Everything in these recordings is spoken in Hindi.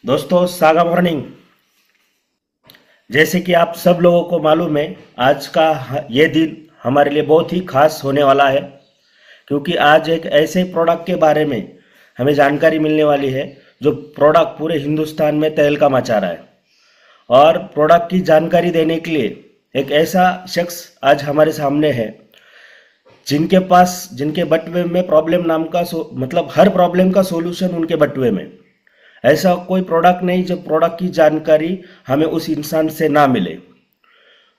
दोस्तों सागा मॉर्निंग। जैसे कि आप सब लोगों को मालूम है, आज का ये दिन हमारे लिए बहुत ही खास होने वाला है, क्योंकि आज एक ऐसे प्रोडक्ट के बारे में हमें जानकारी मिलने वाली है जो प्रोडक्ट पूरे हिंदुस्तान में तहलका मचा रहा है। और प्रोडक्ट की जानकारी देने के लिए एक ऐसा शख्स आज हमारे सामने है, जिनके बटुए में प्रॉब्लम नाम का मतलब हर प्रॉब्लम का सॉल्यूशन उनके बटुए में। ऐसा कोई प्रोडक्ट नहीं जो प्रोडक्ट की जानकारी हमें उस इंसान से ना मिले।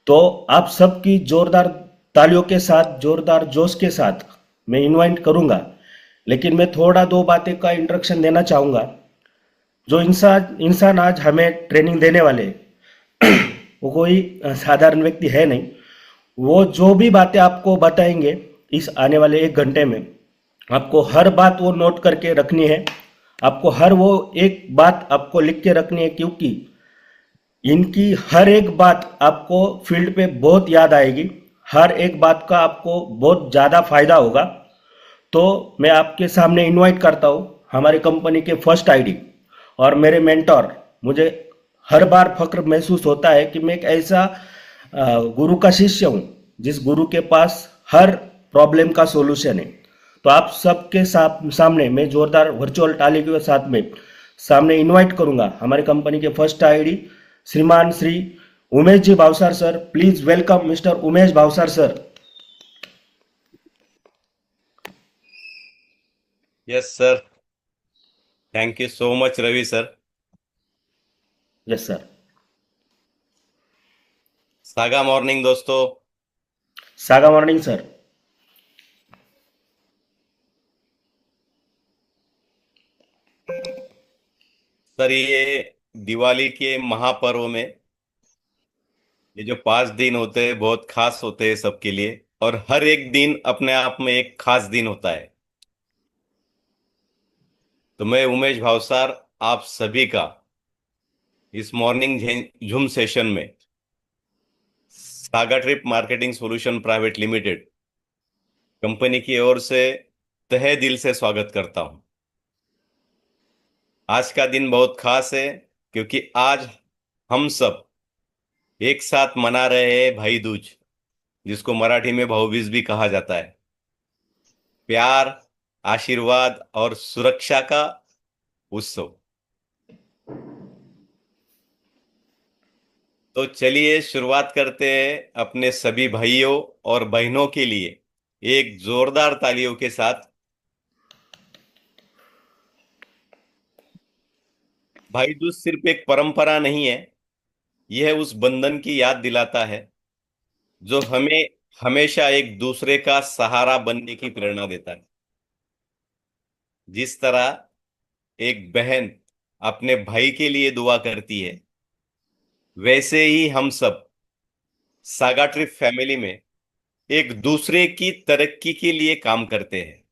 तो आप सबकी जोरदार तालियों के साथ, जोरदार जोश के साथ मैं इनवाइट करूंगा, लेकिन मैं थोड़ा दो बातें का इंट्रोडक्शन देना चाहूँगा। जो इंसान इंसान आज हमें ट्रेनिंग देने वाले वो कोई साधारण व्यक्ति है नहीं। वो जो भी बातें आपको बताएंगे इस आने वाले 1 घंटे में, आपको हर बात वो नोट करके रखनी है। आपको हर वो एक बात आपको लिख के रखनी है, क्योंकि इनकी हर एक बात आपको फील्ड पे बहुत याद आएगी। हर एक बात का आपको बहुत ज़्यादा फायदा होगा। तो मैं आपके सामने इनवाइट करता हूँ हमारी कंपनी के फर्स्ट आईडी और मेरे मेंटोर। मुझे हर बार फक्र महसूस होता है कि मैं एक ऐसा गुरु का शिष्य हूँ जिस गुरु के पास हर प्रॉब्लम का सॉल्यूशन है। तो आप सबके सामने मैं जोरदार वर्चुअल ताली के साथ में सामने इनवाइट करूंगा हमारी कंपनी के फर्स्ट आईडी श्रीमान Shri Umesh ji Bhavsar sir. Please welcome mister Umesh Bhavsar sir. Yes sir. Thank you so much Ravi sir. Yes sir. सागा मॉर्निंग दोस्तों। सागा मॉर्निंग सर। सर ये दिवाली के महापर्व में ये जो 5 दिन होते हैं बहुत खास होते हैं सबके लिए। और हर एक दिन अपने आप में एक खास दिन होता है। तो मैं उमेश भावसार आप सभी का इस मॉर्निंग झूम सेशन में saga trip marketing solution private limited company की ओर से तहे दिल से स्वागत करता हूं। आज का दिन बहुत खास है क्योंकि आज हम सब एक साथ मना रहे हैं भाई दूज, जिसको मराठी में भाऊबीज भी कहा जाता है। प्यार, आशीर्वाद और सुरक्षा का उत्सव। तो चलिए शुरुआत करते हैं अपने सभी भाइयों और बहनों के लिए एक जोरदार तालियों के साथ। भाई दूज सिर्फ एक परंपरा नहीं है, यह उस बंधन की याद दिलाता है जो हमें हमेशा एक दूसरे का सहारा बनने की प्रेरणा देता है। जिस तरह एक बहन अपने भाई के लिए दुआ करती है, वैसे ही हम सब सागा ट्रिप फैमिली में एक दूसरे की तरक्की के लिए काम करते हैं।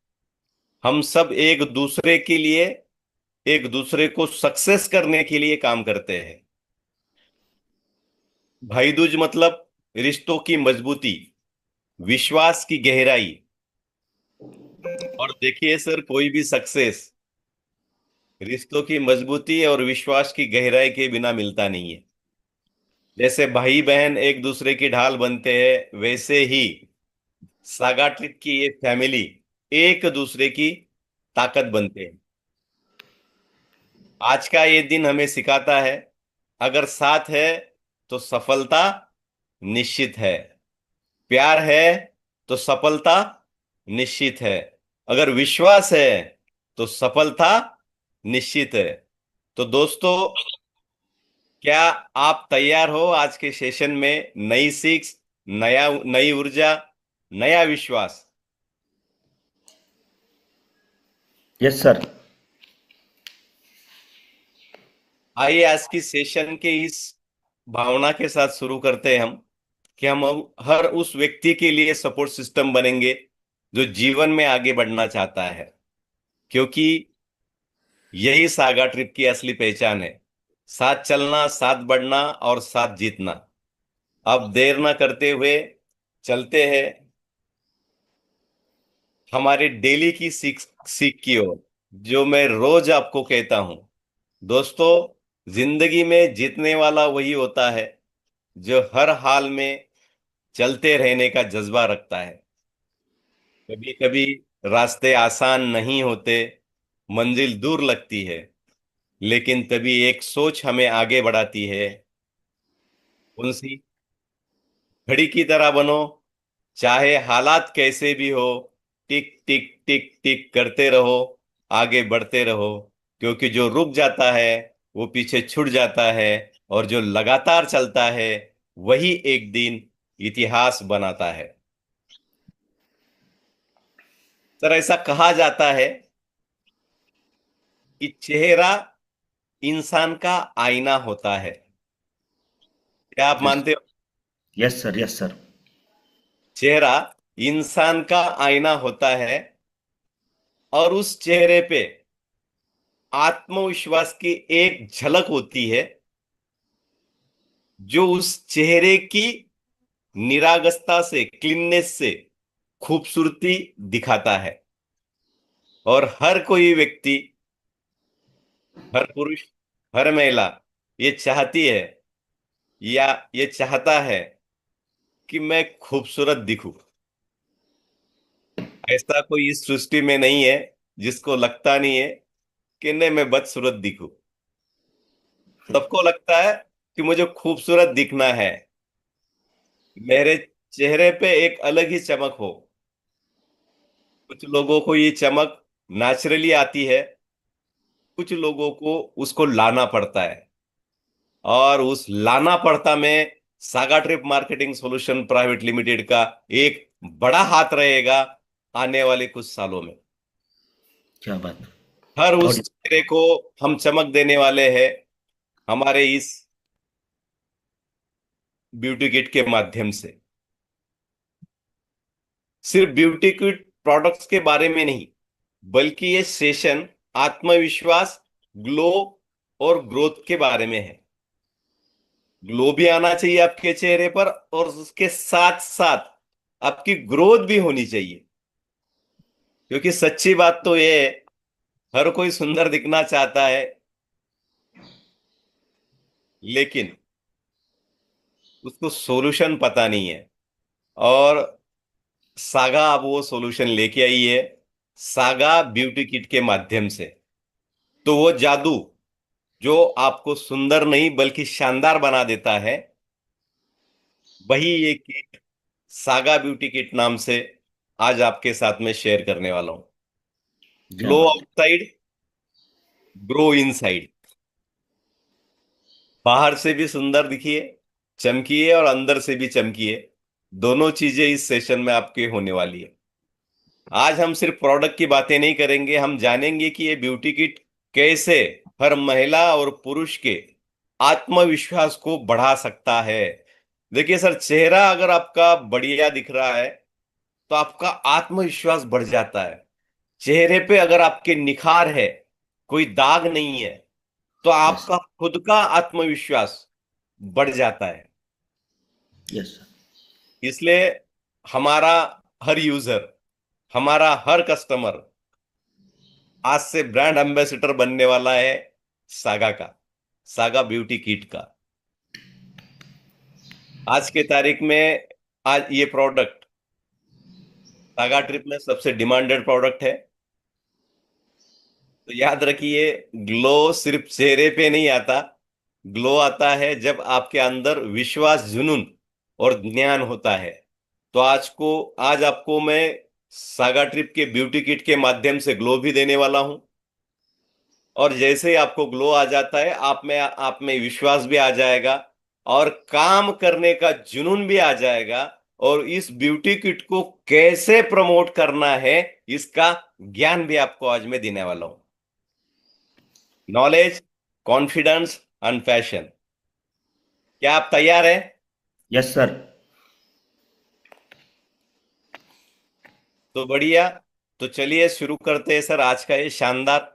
हम सब एक दूसरे के लिए, एक दूसरे को सक्सेस करने के लिए काम करते हैं। भाई दूज मतलब रिश्तों की मजबूती, विश्वास की गहराई। और देखिए सर, कोई भी सक्सेस रिश्तों की मजबूती और विश्वास की गहराई के बिना मिलता नहीं है। जैसे भाई बहन एक दूसरे की ढाल बनते हैं, वैसे ही सागा ट्रिप की ये फैमिली एक दूसरे की ताकत बनते हैं। आज का ये दिन हमें सिखाता है, अगर साथ है तो सफलता निश्चित है। प्यार है तो सफलता निश्चित है। अगर विश्वास है तो सफलता निश्चित है। तो दोस्तों, क्या आप तैयार हो आज के सेशन में नई सीख, नई ऊर्जा, नया विश्वास? Yes sir. आइए आज की सेशन के इस भावना के साथ शुरू करते हैं हम, कि हम अब हर उस व्यक्ति के लिए सपोर्ट सिस्टम बनेंगे जो जीवन में आगे बढ़ना चाहता है। क्योंकि यही सागा ट्रिप की असली पहचान है, साथ चलना, साथ बढ़ना और साथ जीतना। अब देर ना करते हुए चलते हैं हमारे डेली की सीख सीख की ओर, जो मैं रोज आपको कहता हूं। दोस्तों, जिंदगी में जीतने वाला वही होता है जो हर हाल में चलते रहने का जज्बा रखता है। कभी कभी रास्ते आसान नहीं होते, मंजिल दूर लगती है, लेकिन तभी एक सोच हमें आगे बढ़ाती है। उनसी घड़ी की तरह बनो, चाहे हालात कैसे भी हो। टिक टिक टिक टिक करते रहो, आगे बढ़ते रहो, क्योंकि जो रुक जाता है वो पीछे छूट जाता है, और जो लगातार चलता है वही एक दिन इतिहास बनाता है। सर, ऐसा कहा जाता है कि चेहरा इंसान का आईना होता है। क्या आप यस। मानते हो? Yes sir, yes sir. चेहरा इंसान का आईना होता है, और उस चेहरे पे आत्मविश्वास की एक झलक होती है, जो उस चेहरे की निरागसता से, क्लीननेस से खूबसूरती दिखाता है। और हर कोई व्यक्ति, हर पुरुष, हर महिला ये चाहती है, या ये चाहता है कि मैं खूबसूरत दिखूं। ऐसा कोई इस सृष्टि में नहीं है जिसको लगता नहीं है कि नहीं, मैं बदसूरत दिखूं। सबको लगता है कि मुझे खूबसूरत दिखना है, मेरे चेहरे पे एक अलग ही चमक हो। कुछ लोगों को ये चमक नेचुरली आती है, कुछ लोगों को उसको लाना पड़ता है। और उस लाना पड़ता में saga trip marketing solution private limited का एक बड़ा हाथ रहेगा आने वाले कुछ सालों में। क्या बात। हर और उस चेहरे को हम चमक देने वाले हैं हमारे इस ब्यूटी किट के माध्यम से। सिर्फ ब्यूटी किट प्रोडक्ट्स के बारे में नहीं, बल्कि ये सेशन आत्मविश्वास, ग्लो और ग्रोथ के बारे में है। ग्लो भी आना चाहिए आपके चेहरे पर, और उसके साथ साथ आपकी ग्रोथ भी होनी चाहिए। क्योंकि सच्ची बात तो ये है, हर कोई सुंदर दिखना चाहता है, लेकिन उसको सॉल्यूशन पता नहीं है। और सागा अब वो सॉल्यूशन लेके आई है, सागा ब्यूटी किट के माध्यम से। तो वो जादू जो आपको सुंदर नहीं बल्कि शानदार बना देता है, वही ये किट, सागा ब्यूटी किट नाम से, आज आपके साथ में शेयर करने वाला हूं। क्या ग्लो बात। Outside, grow inside. बाहर से भी सुंदर दिखिए, चमकिए, और अंदर से भी चमकिए। दोनों चीजें इस सेशन में आपके होने वाली है। आज हम सिर्फ प्रोडक्ट की बातें नहीं करेंगे, हम जानेंगे कि ये ब्यूटी किट कैसे हर महिला और पुरुष के आत्मविश्वास को बढ़ा सकता है। देखिए सर, चेहरा अगर आपका बढ़िया दिख रहा है तो आपका आत्मविश्वास बढ़ जाता है। चेहरे पे अगर आपके निखार है, कोई दाग नहीं है, तो यस। आपका खुद का आत्मविश्वास बढ़ जाता है। Yes sir. इसलिए हमारा हर यूजर, हमारा हर कस्टमर आज से ब्रांड एम्बेसडर बनने वाला है सागा का, सागा ब्यूटी किट का। आज के तारीख में आज ये प्रोडक्ट सागा ट्रिप में सबसे डिमांडेड प्रोडक्ट है। तो याद रखिए, ग्लो सिर्फ चेहरे पे नहीं आता, ग्लो आता है जब आपके अंदर विश्वास, जुनून और ज्ञान होता है। तो आज आपको मैं सागा ट्रिप के ब्यूटी किट के माध्यम से ग्लो भी देने वाला हूं। और जैसे ही आपको ग्लो आ जाता है, आप में विश्वास भी आ जाएगा, और काम करने का जुनून भी आ जाएगा। और इस ब्यूटी किट को कैसे प्रमोट करना है, इसका ज्ञान भी आपको आज मैं देने वाला हूं। Knowledge, confidence and fashion. क्या आप तैयार हैं? Yes sir. तो बढ़िया। तो चलिए शुरू करते हैं सर आज का ये शानदार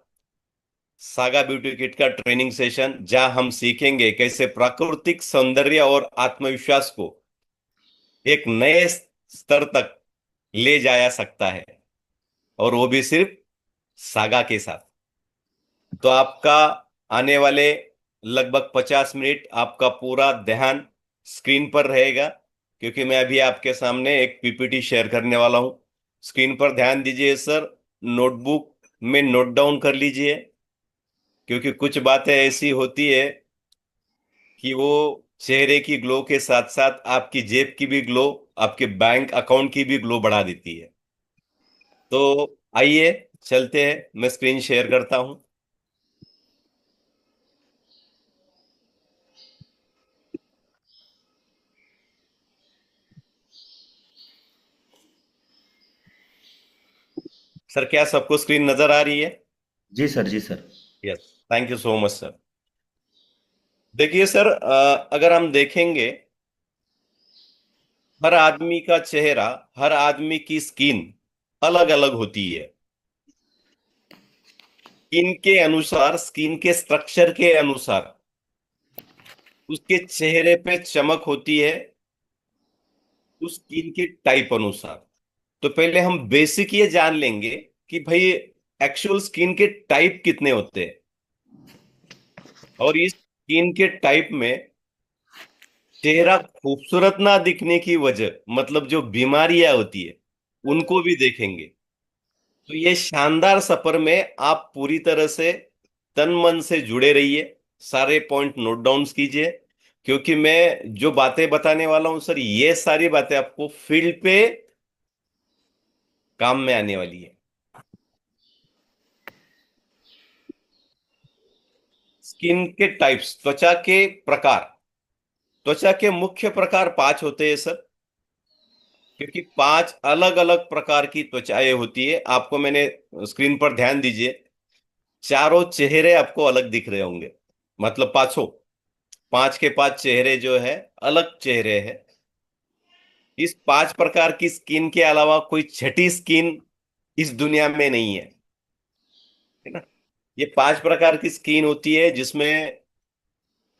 सागा ब्यूटी किट का ट्रेनिंग सेशन, जहां हम सीखेंगे कैसे प्राकृतिक सौंदर्य और आत्मविश्वास को एक नए स्तर तक ले जाया सकता है, और वो भी सिर्फ सागा के साथ। तो आपका आने वाले लगभग 50 मिनट आपका पूरा ध्यान स्क्रीन पर रहेगा, क्योंकि मैं अभी आपके सामने एक पीपीटी शेयर करने वाला हूं। स्क्रीन पर ध्यान दीजिए सर, नोटबुक में नोट डाउन कर लीजिए, क्योंकि कुछ बातें ऐसी होती है कि वो चेहरे की ग्लो के साथ साथ आपकी जेब की भी ग्लो, आपके बैंक अकाउंट की भी ग्लो बढ़ा देती है। तो आइए चलते हैं, मैं स्क्रीन शेयर करता हूं। सर, क्या सबको स्क्रीन नजर आ रही है? जी सर, जी sir. Yes. Thank you so much sir. देखिए सर, अगर हम देखेंगे, हर आदमी का चेहरा, हर आदमी की स्किन अलग अलग होती है। स्किन के अनुसार, स्किन के स्ट्रक्चर के अनुसार उसके चेहरे पे चमक होती है, उस स्किन के टाइप अनुसार। तो पहले हम बेसिक ये जान लेंगे कि भाई एक्चुअल स्किन के टाइप कितने होते हैं। और इस स्किन के टाइप में चेहरा खूबसूरत ना दिखने की वजह, मतलब जो बीमारियां होती है, उनको भी देखेंगे। तो ये शानदार सफर में आप पूरी तरह से तन मन से जुड़े रहिए, सारे पॉइंट नोट डाउन कीजिए, क्योंकि मैं जो बातें बताने वाला हूं सर, ये सारी बातें आपको फील्ड पे काम में आने वाली है। स्किन के टाइप्स, त्वचा के प्रकार। त्वचा के मुख्य प्रकार 5 होते हैं सर, क्योंकि 5 अलग अलग प्रकार की त्वचाएं होती है। आपको मैंने, स्क्रीन पर ध्यान दीजिए, चारों चेहरे आपको अलग दिख रहे होंगे, मतलब पांचों, 5 के 5 चेहरे जो है, अलग चेहरे हैं। इस 5 प्रकार की स्किन के अलावा कोई छठी स्किन इस दुनिया में नहीं है ना। ये 5 प्रकार की स्किन होती है, जिसमें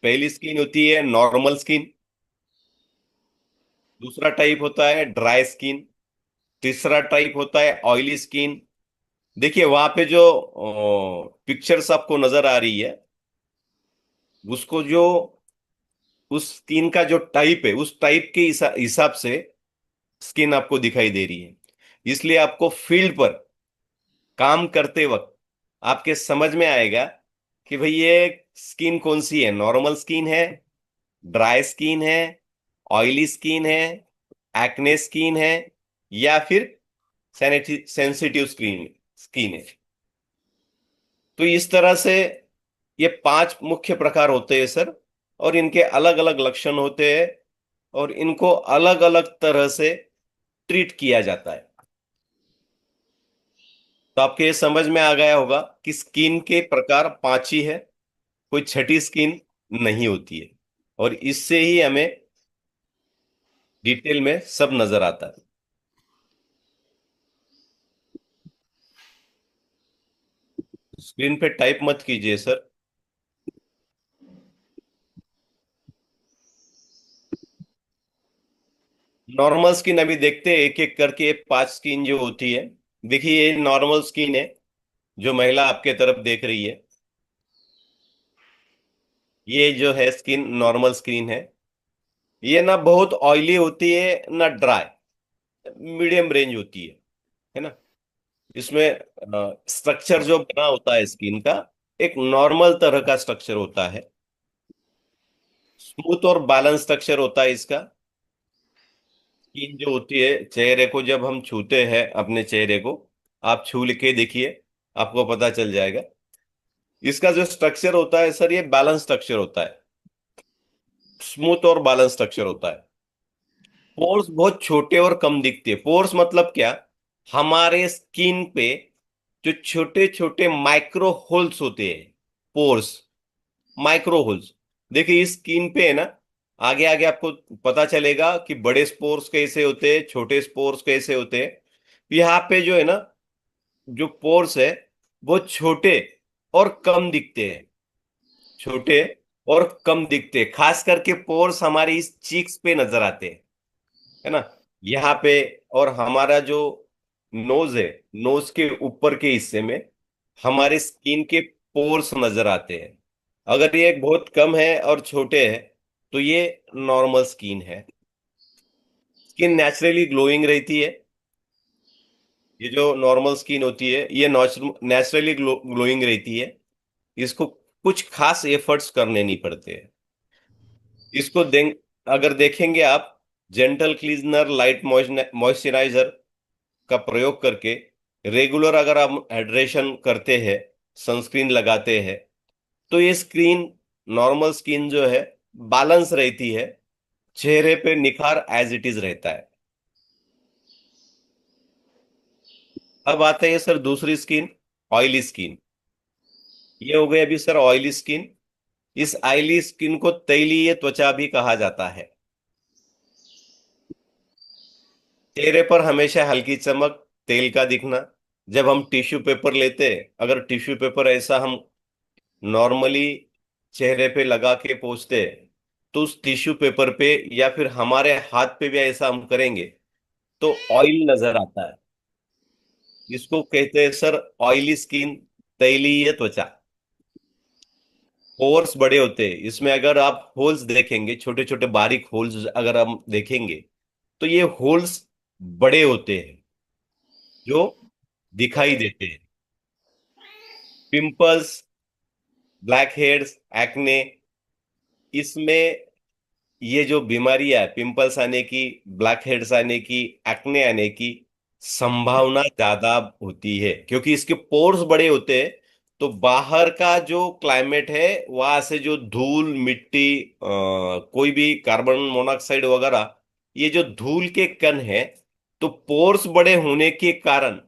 पहली स्किन होती है नॉर्मल स्किन, दूसरा टाइप होता है ड्राई स्किन, तीसरा टाइप होता है ऑयली स्किन। देखिए वहां पे जो पिक्चर्स आपको नजर आ रही है, उसको जो, उस स्किन का जो टाइप है, उस टाइप के हिसाब से स्किन आपको दिखाई दे रही है। इसलिए आपको फील्ड पर काम करते वक्त आपके समझ में आएगा कि भाई ये स्किन कौन सी है, नॉर्मल स्किन है, ड्राई स्किन है, ऑयली स्किन है, एक्ने स्किन है, या फिर सेंसिटिव स्किन स्किन है। तो इस तरह से ये 5 मुख्य प्रकार होते हैं सर, और इनके अलग अलग लक्षण होते हैं, और इनको अलग अलग तरह से ट्रीट किया जाता है। तो आपके ये समझ में आ गया होगा कि स्किन के प्रकार 5 ही है, कोई छठी स्किन नहीं होती है। और इससे ही हमें डिटेल में सब नजर आता है। स्क्रीन पे टाइप मत कीजिए सर। नॉर्मल स्किन अभी देखते हैं एक एक करके, 5 स्किन जो होती है। देखिए ये नॉर्मल स्किन है, जो महिला आपके तरफ देख रही है, ये जो है स्किन नॉर्मल स्किन है। ये ना बहुत ऑयली होती है ना ड्राई, मीडियम रेंज होती है ना। इसमें स्ट्रक्चर जो बना होता है स्किन का, एक नॉर्मल तरह का स्ट्रक्चर होता है, स्मूथ और बैलेंस स्ट्रक्चर होता है इसका। स्किन जो होती है, चेहरे को जब हम छूते हैं, अपने चेहरे को आप छू के देखिए, आपको पता चल जाएगा। इसका जो स्ट्रक्चर होता है सर, ये बैलेंस स्ट्रक्चर होता है, स्मूथ और बैलेंस स्ट्रक्चर होता है। पोर्स बहुत छोटे और कम दिखते हैं। पोर्स मतलब क्या, हमारे स्किन पे जो छोटे छोटे माइक्रो होल्स होते हैं, पोर्स, माइक्रो होल्स। देखिए इस स्किन पे है ना, आगे आगे आपको पता चलेगा कि बड़े स्पोर्स कैसे होते हैं, छोटे स्पोर्स कैसे होते हैं। यहाँ पे जो है ना, जो पोर्स है, वो छोटे और कम दिखते हैं, छोटे और कम दिखते हैं। खास करके पोर्स हमारे इस चीक्स पे नजर आते हैं, है ना, यहाँ पे। और हमारा जो नोज है, नोज के ऊपर के हिस्से में हमारे स्किन के पोर्स नजर आते हैं। अगर ये बहुत कम है और छोटे है तो ये नॉर्मल स्किन है। स्किन नेचुरली ग्लोइंग रहती है। ये जो नॉर्मल स्किन होती है ये नेचुरली ग्लोइंग रहती है। इसको कुछ खास एफर्ट्स करने नहीं पड़ते हैं। इसको अगर देखेंगे आप, जेंटल क्लीजनर, लाइट मॉइस्चराइजर का प्रयोग करके रेगुलर अगर हम हाइड्रेशन करते हैं, सनस्क्रीन लगाते हैं, तो ये स्क्रीन नॉर्मल स्किन जो है बैलेंस रहती है। चेहरे पे निखार एज इट इज रहता है। अब आते हैं सर दूसरी स्किन, ऑयली स्किन। ये हो गई अभी सर ऑयली स्किन। इस ऑयली स्किन को तैलीय त्वचा भी कहा जाता है। चेहरे पर हमेशा हल्की चमक, तेल का दिखना। जब हम टिश्यू पेपर लेते, अगर टिश्यू पेपर ऐसा हम नॉर्मली चेहरे पे लगा के पोंछते, तो उस टिश्यू पेपर पे या फिर हमारे हाथ पे भी ऐसा हम करेंगे तो ऑयल नजर आता है। इसको कहते हैं सर ऑयली स्किन, तैलीय त्वचा। पोर्स बड़े होते हैं इसमें, अगर आप होल्स देखेंगे, छोटे छोटे बारीक होल्स अगर हम देखेंगे, तो ये होल्स बड़े होते हैं जो दिखाई देते हैं। पिंपल्स, ब्लैक हेड्स, एक्ने, इसमें ये जो बीमारियां है, पिंपल्स आने की, ब्लैक हेड्स आने की, एक्ने आने की संभावना ज्यादा होती है, क्योंकि इसके पोर्स बड़े होते हैं। तो बाहर का जो क्लाइमेट है, वहां से जो धूल मिट्टी, कोई भी कार्बन मोनोऑक्साइड वगैरह, ये जो धूल के कण है, तो पोर्स बड़े होने के कारण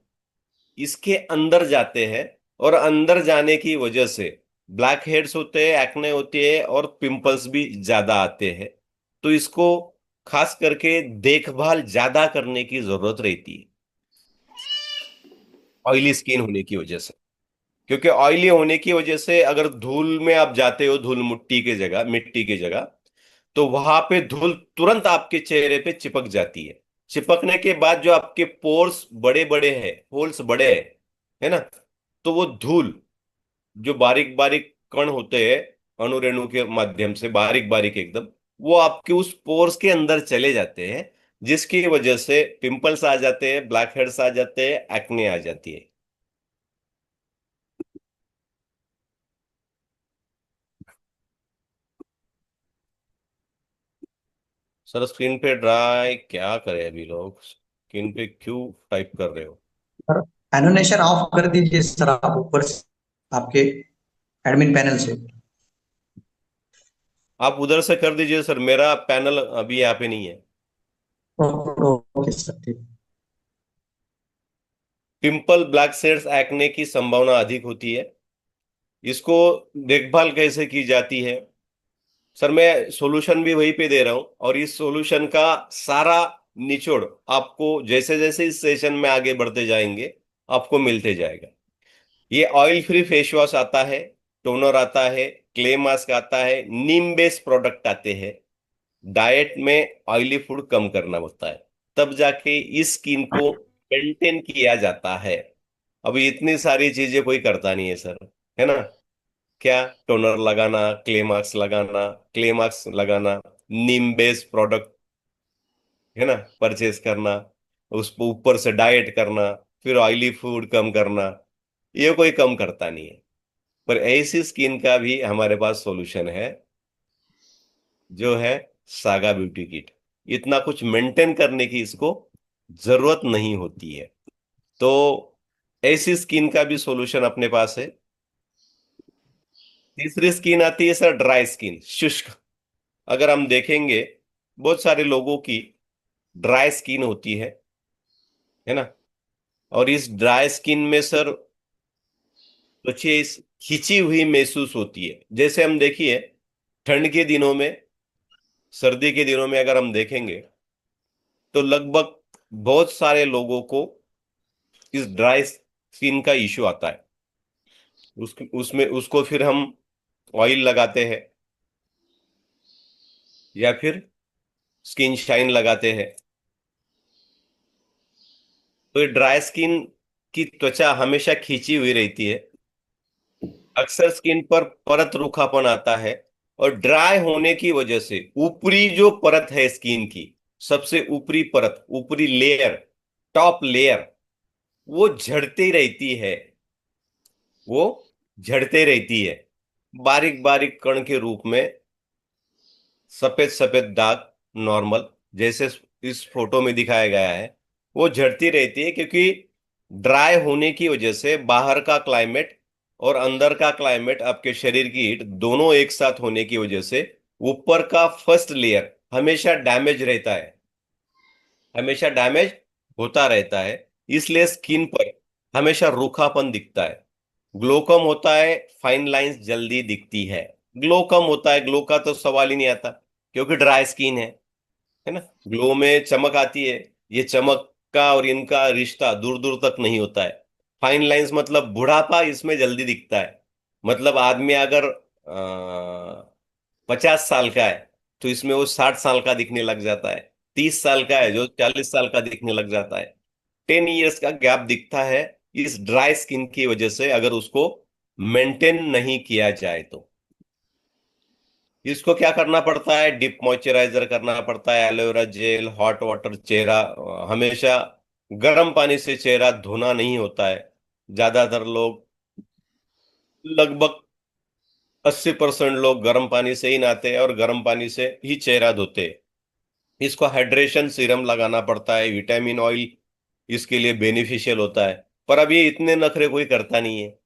इसके अंदर जाते हैं। और अंदर जाने की वजह से ब्लैक हेड्स होते हैं, एक्ने होती है और पिंपल्स भी ज्यादा आते हैं। तो इसको खास करके देखभाल ज्यादा करने की जरूरत रहती है, ऑयली स्किन होने की वजह से। क्योंकि ऑयली होने की वजह से अगर धूल में आप जाते हो, धूल मिट्टी की जगह, मिट्टी की जगह, तो वहां पे धूल तुरंत आपके चेहरे पे चिपक जाती है। चिपकने के बाद जो आपके पोर्स बड़े बड़े हैं, होल्स बड़े हैं, है ना, तो वो धूल, जो बारीक बारीक कण होते हैं अणुरेणु के माध्यम से, बारीक बारीक एकदम, वो आपके उस पोर्स के अंदर चले जाते हैं, जिसकी वजह से पिंपल्स आ जाते हैं, ब्लैक हेड्स आ जाते हैं, एक्ने आ जाती है। सर स्क्रीन पे ड्राई क्या करें अभी लोग, स्क्रीन पे क्यों टाइप कर रहे हो? सर एनोनेशन ऑफ कर दीजिए सर, आप ऊपर से आपके एडमिन पैनल से। आप उधर से कर दीजिए सर, मेरा पैनल अभी यहाँ पे नहीं है। ओके सर, ठीक। पिंपल, ब्लैक हेड्स, एक्ने की संभावना अधिक होती है। इसको देखभाल कैसे की जाती है? सर मैं सॉल्यूशन भी वहीं पे दे रहा हूं, और इस सॉल्यूशन का सारा निचोड़ आपको जैसे जैसे इस सेशन में आगे बढ़ते जाएंगे आपको मिलते जाएगा। ये ऑयल फ्री फेस वॉश आता है, टोनर आता है, क्ले मास्क आता है, नीम बेस्ड प्रोडक्ट आते हैं। डाइट में ऑयली फूड कम करना होता है, तब जाके इस स्किन को मेंटेन किया जाता है। अभी इतनी सारी चीजें कोई करता नहीं है सर, है ना? क्या, टोनर लगाना, क्ले मास्क लगाना, नीम बेस्ड प्रोडक्ट, है ना, परचेज करना, उस ऊपर से डाइट करना, फिर ऑयली फूड कम करना, ये कोई कम करता नहीं है। पर ऐसी स्किन का भी हमारे पास सॉल्यूशन है, जो है सागा ब्यूटी किट। इतना कुछ मेंटेन करने की इसको जरूरत नहीं होती है। तो ऐसी स्किन का भी सॉल्यूशन अपने पास है। तीसरी स्किन आती है सर ड्राई स्किन, शुष्क। अगर हम देखेंगे, बहुत सारे लोगों की ड्राई स्किन होती है ना? और इस ड्राई स्किन में सर त्वचा खिंची हुई महसूस होती है। जैसे हम देखिए, ठंड के दिनों में, सर्दी के दिनों में अगर हम देखेंगे, तो लगभग बहुत सारे लोगों को इस ड्राई स्किन का इश्यू आता है। उसमें उसको फिर हम ऑयल लगाते हैं या फिर स्किन शाइन लगाते हैं। तो ये ड्राई स्किन की त्वचा हमेशा खींची हुई रहती है। अक्सर स्किन पर परत रूखापन आता है, और ड्राई होने की वजह से ऊपरी जो परत है स्किन की, सबसे ऊपरी परत, ऊपरी लेयर, टॉप लेयर, वो झड़ती रहती है। वो झड़ते रहती है, बारीक बारीक कण के रूप में, सफेद सफेद दाग, नॉर्मल, जैसे इस फोटो में दिखाया गया है। वो झड़ती रहती है क्योंकि ड्राई होने की वजह से बाहर का क्लाइमेट और अंदर का क्लाइमेट, आपके शरीर की हीट दोनों एक साथ होने की वजह से ऊपर का फर्स्ट लेयर हमेशा डैमेज रहता है, हमेशा डैमेज होता रहता है। इसलिए स्किन पर हमेशा रूखापन दिखता है, ग्लो कम होता है, फाइन लाइंस जल्दी दिखती है। ग्लो कम होता है, ग्लो का तो सवाल ही नहीं आता, क्योंकि ड्राई स्किन है ना। ग्लो में चमक आती है, ये चमक का और इनका रिश्ता दूर दूर तक नहीं होता है। फाइन लाइंस मतलब बुढ़ापा इसमें जल्दी दिखता है। मतलब आदमी अगर 50 साल का है, तो इसमें वो 60 साल का दिखने लग जाता है। 30 साल का है जो 40 साल का दिखने लग जाता है। 10 इयर्स का गैप दिखता है, इस ड्राई स्किन की वजह से, अगर उसको मेंटेन नहीं किया जाए तो। इसको क्या करना पड़ता है? डिप मॉइस्चराइजर करना पड़ता है, एलोवेरा जेल, हॉट वाटर, चेहरा हमेशा गर्म पानी से चेहरा धोना नहीं होता है। ज्यादातर लोग, लगभग 80% लोग गर्म पानी से ही नहाते हैं और गर्म पानी से ही चेहरा धोते हैं। इसको हाइड्रेशन सीरम लगाना पड़ता है, विटामिन ऑयल इसके लिए बेनिफिशियल होता है। पर अब ये इतने नखरे कोई करता नहीं है।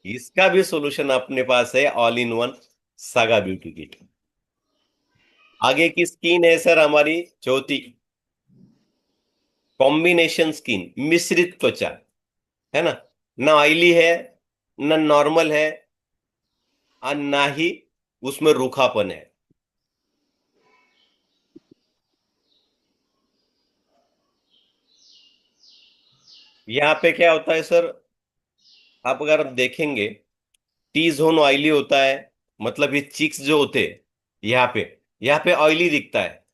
इसका भी सॉल्यूशन अपने पास है, all in one saga beauty kit. आगे की स्किन है सर हमारी चौथी, कॉम्बिनेशन स्किन, मिश्रित त्वचा, है ना। ना ऑयली है, ना नॉर्मल है, और ना ही उसमें रूखापन है। यहाँ पे क्या होता है सर, आप अगर देखेंगे, टी जोन ऑयली होता है, मतलब ये चिक्स जो होते हैं, यहाँ पे ऑयली दिखता है।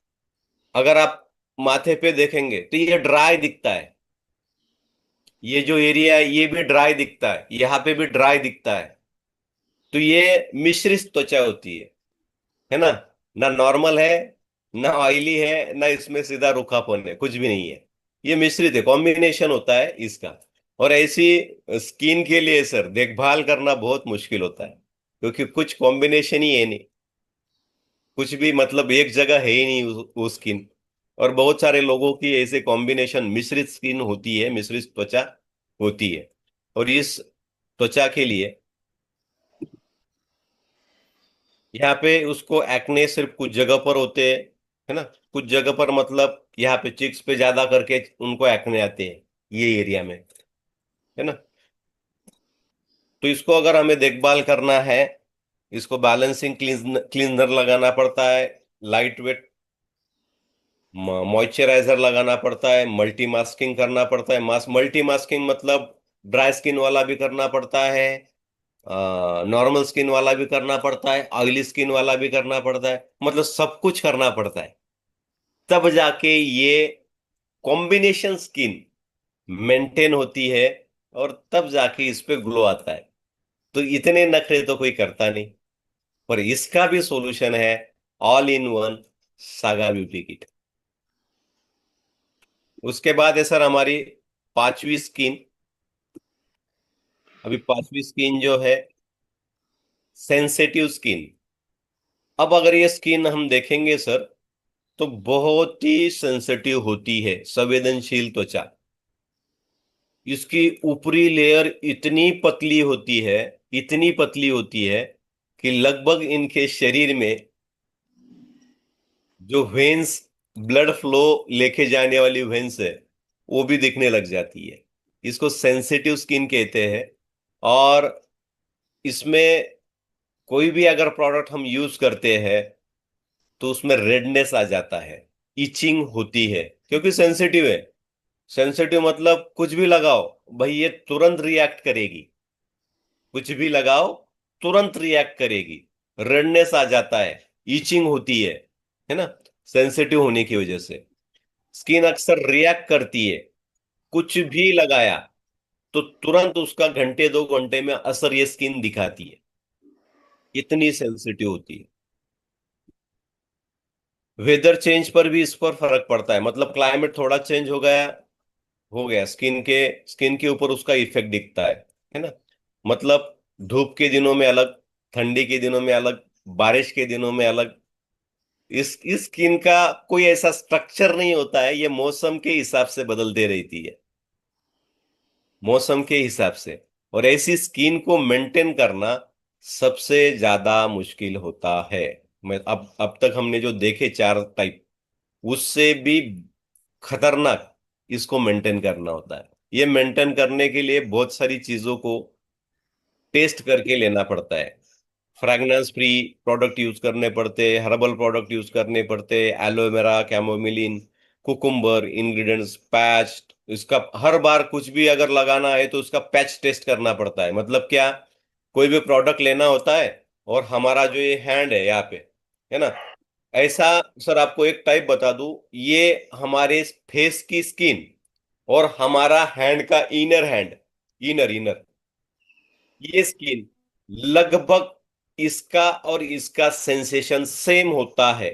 अगर आप माथे पे देखेंगे तो ये ड्राई दिखता है। ये जो एरिया है ये भी ड्राई दिखता है, यहाँ पे भी ड्राई दिखता है। तो ये मिश्रित त्वचा होती है ना। ना नॉर्मल है, ना ऑयली है, ना इसमें सीधा रूखापन है, कुछ भी नहीं है। ये मिश्रित है, कॉम्बिनेशन होता है इसका। और ऐसी स्किन के लिए सर देखभाल करना बहुत मुश्किल होता है, क्योंकि कुछ कॉम्बिनेशन ही है नहीं, कुछ भी मतलब एक जगह है ही नहीं वो स्किन। और बहुत सारे लोगों की ऐसे कॉम्बिनेशन मिश्रित स्किन होती है, मिश्रित त्वचा होती है। और इस त्वचा के लिए यहाँ पे उसको एक्ने सिर्फ कुछ जगह पर होते हैं, है ना। कुछ जगह पर मतलब यहाँ पे चिक्स पे ज्यादा करके उनको एक्ने आते हैं, ये एरिया में, है ना। तो इसको अगर हमें देखभाल करना है, इसको बैलेंसिंग क्लींजर लगाना पड़ता है, लाइट वेट मॉइस्चराइजर लगाना पड़ता है, मल्टी मास्किंग करना पड़ता है। मल्टी मास्किंग मतलब ड्राई स्किन वाला भी करना पड़ता है, नॉर्मल स्किन वाला भी करना पड़ता है, ऑयली स्किन वाला भी करना पड़ता है, मतलब सब कुछ करना पड़ता है। तब जाके ये कॉम्बिनेशन स्किन मेंटेन होती है, और तब जाके इस पे ग्लो आता है। तो इतने नखरे तो कोई करता नहीं, पर इसका भी सॉल्यूशन है, all in one saga beauty kit. उसके बाद है सर हमारी पांचवी स्किन। अभी पांचवी स्किन जो है, सेंसिटिव स्किन। अब अगर ये स्किन हम देखेंगे सर, तो बहुत ही सेंसिटिव होती है, संवेदनशील त्वचा। इसकी ऊपरी लेयर इतनी पतली होती है, इतनी पतली होती है, कि लगभग इनके शरीर में जो वेन्स, ब्लड फ्लो लेके जाने वाली वेन्स है, वो भी दिखने लग जाती है। इसको सेंसिटिव स्किन कहते हैं। और इसमें कोई भी अगर प्रोडक्ट हम यूज करते हैं, तो उसमें रेडनेस आ जाता है, इचिंग होती है, क्योंकि सेंसिटिव है। सेंसिटिव मतलब कुछ भी लगाओ भाई ये तुरंत रिएक्ट करेगी, कुछ भी लगाओ तुरंत रिएक्ट करेगी। रेडनेस आ जाता है, ईचिंग होती है ना, सेंसिटिव होने की वजह से। स्किन अक्सर रिएक्ट करती है, कुछ भी लगाया तो तुरंत उसका घंटे 2 घंटे में असर ये स्किन दिखाती है, इतनी सेंसिटिव होती है। वेदर चेंज पर भी इस पर फर्क पड़ता है, मतलब क्लाइमेट थोड़ा चेंज हो गया स्किन के ऊपर उसका इफेक्ट दिखता है ना। मतलब धूप के दिनों में अलग, ठंडी के दिनों में अलग, बारिश के दिनों में अलग। इस स्किन का कोई ऐसा स्ट्रक्चर नहीं होता है, ये मौसम के हिसाब से बदलते रहती है, मौसम के हिसाब से। और ऐसी स्किन को मेंटेन करना सबसे ज्यादा मुश्किल होता है। मैं अब तक हमने जो देखे 4 टाइप, उससे भी खतरनाक इसको मेंटेन करना होता है। ये मेंटेन करने के लिए बहुत सारी चीजों को टेस्ट करके लेना पड़ता है। फ्रैग्रेंस फ्री प्रोडक्ट यूज करने पड़ते, हर्बल प्रोडक्ट यूज करने पड़ते, एलोवेरा, कैमोमिलिन, कुकुम्बर इंग्रेडिएंट्स, पैच। इसका हर बार कुछ भी अगर लगाना है तो उसका पैच टेस्ट करना पड़ता है। मतलब क्या, कोई भी प्रोडक्ट लेना होता है और हमारा जो ये हैंड है यहाँ पे, है ना, ऐसा। सर आपको एक टाइप बता दूं, ये हमारे फेस की स्किन और हमारा हैंड का इनर हैंड, इनर इनर ये स्किन लगभग इसका और इसका सेंसेशन सेम होता है।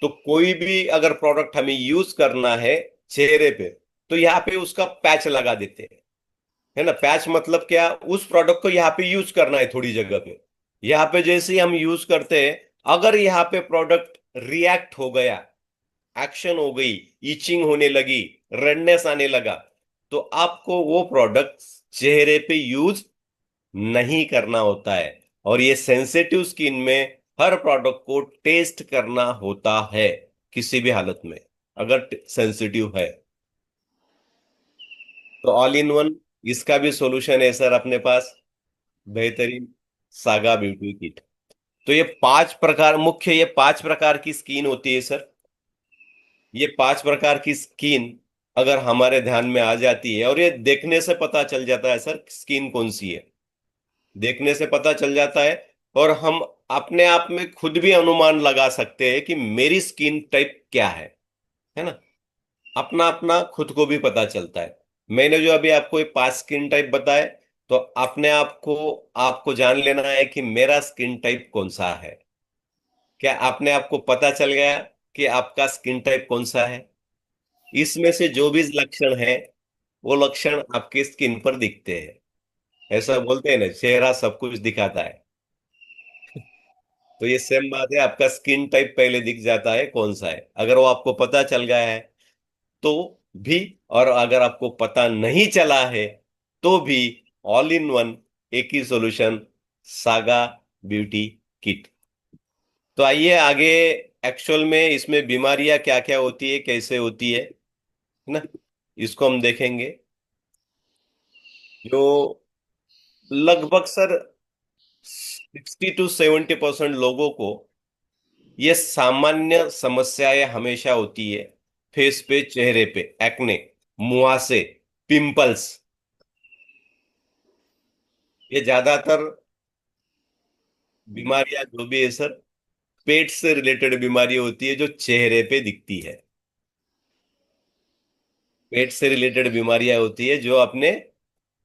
तो कोई भी अगर प्रोडक्ट हमें यूज करना है चेहरे पे, तो यहाँ पे उसका पैच लगा देते हैं, है ना। पैच मतलब क्या, उस प्रोडक्ट को यहाँ पे यूज करना है थोड़ी जगह पे। यहाँ पे जैसे ही हम यूज करते हैं, अगर यहाँ पे प्रोडक्ट रिएक्ट हो गया, एक्शन हो गई, इचिंग होने लगी, रेडनेस आने लगा, तो आपको वो प्रोडक्ट चेहरे पे यूज नहीं करना होता है। और ये सेंसिटिव स्किन में हर प्रोडक्ट को टेस्ट करना होता है, किसी भी हालत में अगर सेंसिटिव है। तो ऑल इन वन इसका भी सॉल्यूशन है सर अपने पास, बेहतरीन सागा ब्यूटी किट। तो ये 5 प्रकार, मुख्य ये 5 प्रकार की स्किन होती है सर। ये 5 प्रकार की स्किन अगर हमारे ध्यान में आ जाती है, और ये देखने से पता चल जाता है सर स्किन कौन सी है, देखने से पता चल जाता है। और हम अपने आप में खुद भी अनुमान लगा सकते हैं कि मेरी स्किन टाइप क्या है ना। अपना अपना खुद को भी पता चलता है। मैंने जो अभी आपको ये 5 स्किन टाइप बताए, तो अपने आप को आपको जान लेना है कि मेरा स्किन टाइप कौन सा है। क्या अपने आप को पता चल गया कि आपका स्किन टाइप कौन सा है? इसमें से जो भी लक्षण है, वो लक्षण आपके स्किन पर दिखते हैं। ऐसा बोलते हैं ना, चेहरा सब कुछ दिखाता है। तो ये सेम बात है, आपका स्किन टाइप पहले दिख जाता है कौन सा है, अगर वो आपको पता चल गया है तो भी। और अगर आपको पता नहीं चला है तो भी, ऑल इन वन, एक ही सॉल्यूशन, सागा ब्यूटी किट। तो आइए आगे, एक्चुअल में इसमें बीमारियां क्या क्या होती है, कैसे होती है ना, इसको हम देखेंगे। जो लगभग सर 60 to 70% लोगों को ये सामान्य समस्याएं हमेशा होती है। फेस पे, चेहरे पे एक्ने, मुहासे, पिंपल्स, ये ज्यादातर बीमारियां जो भी है सर, पेट से रिलेटेड बीमारी होती है जो चेहरे पे दिखती है। पेट से रिलेटेड बीमारियां होती है जो अपने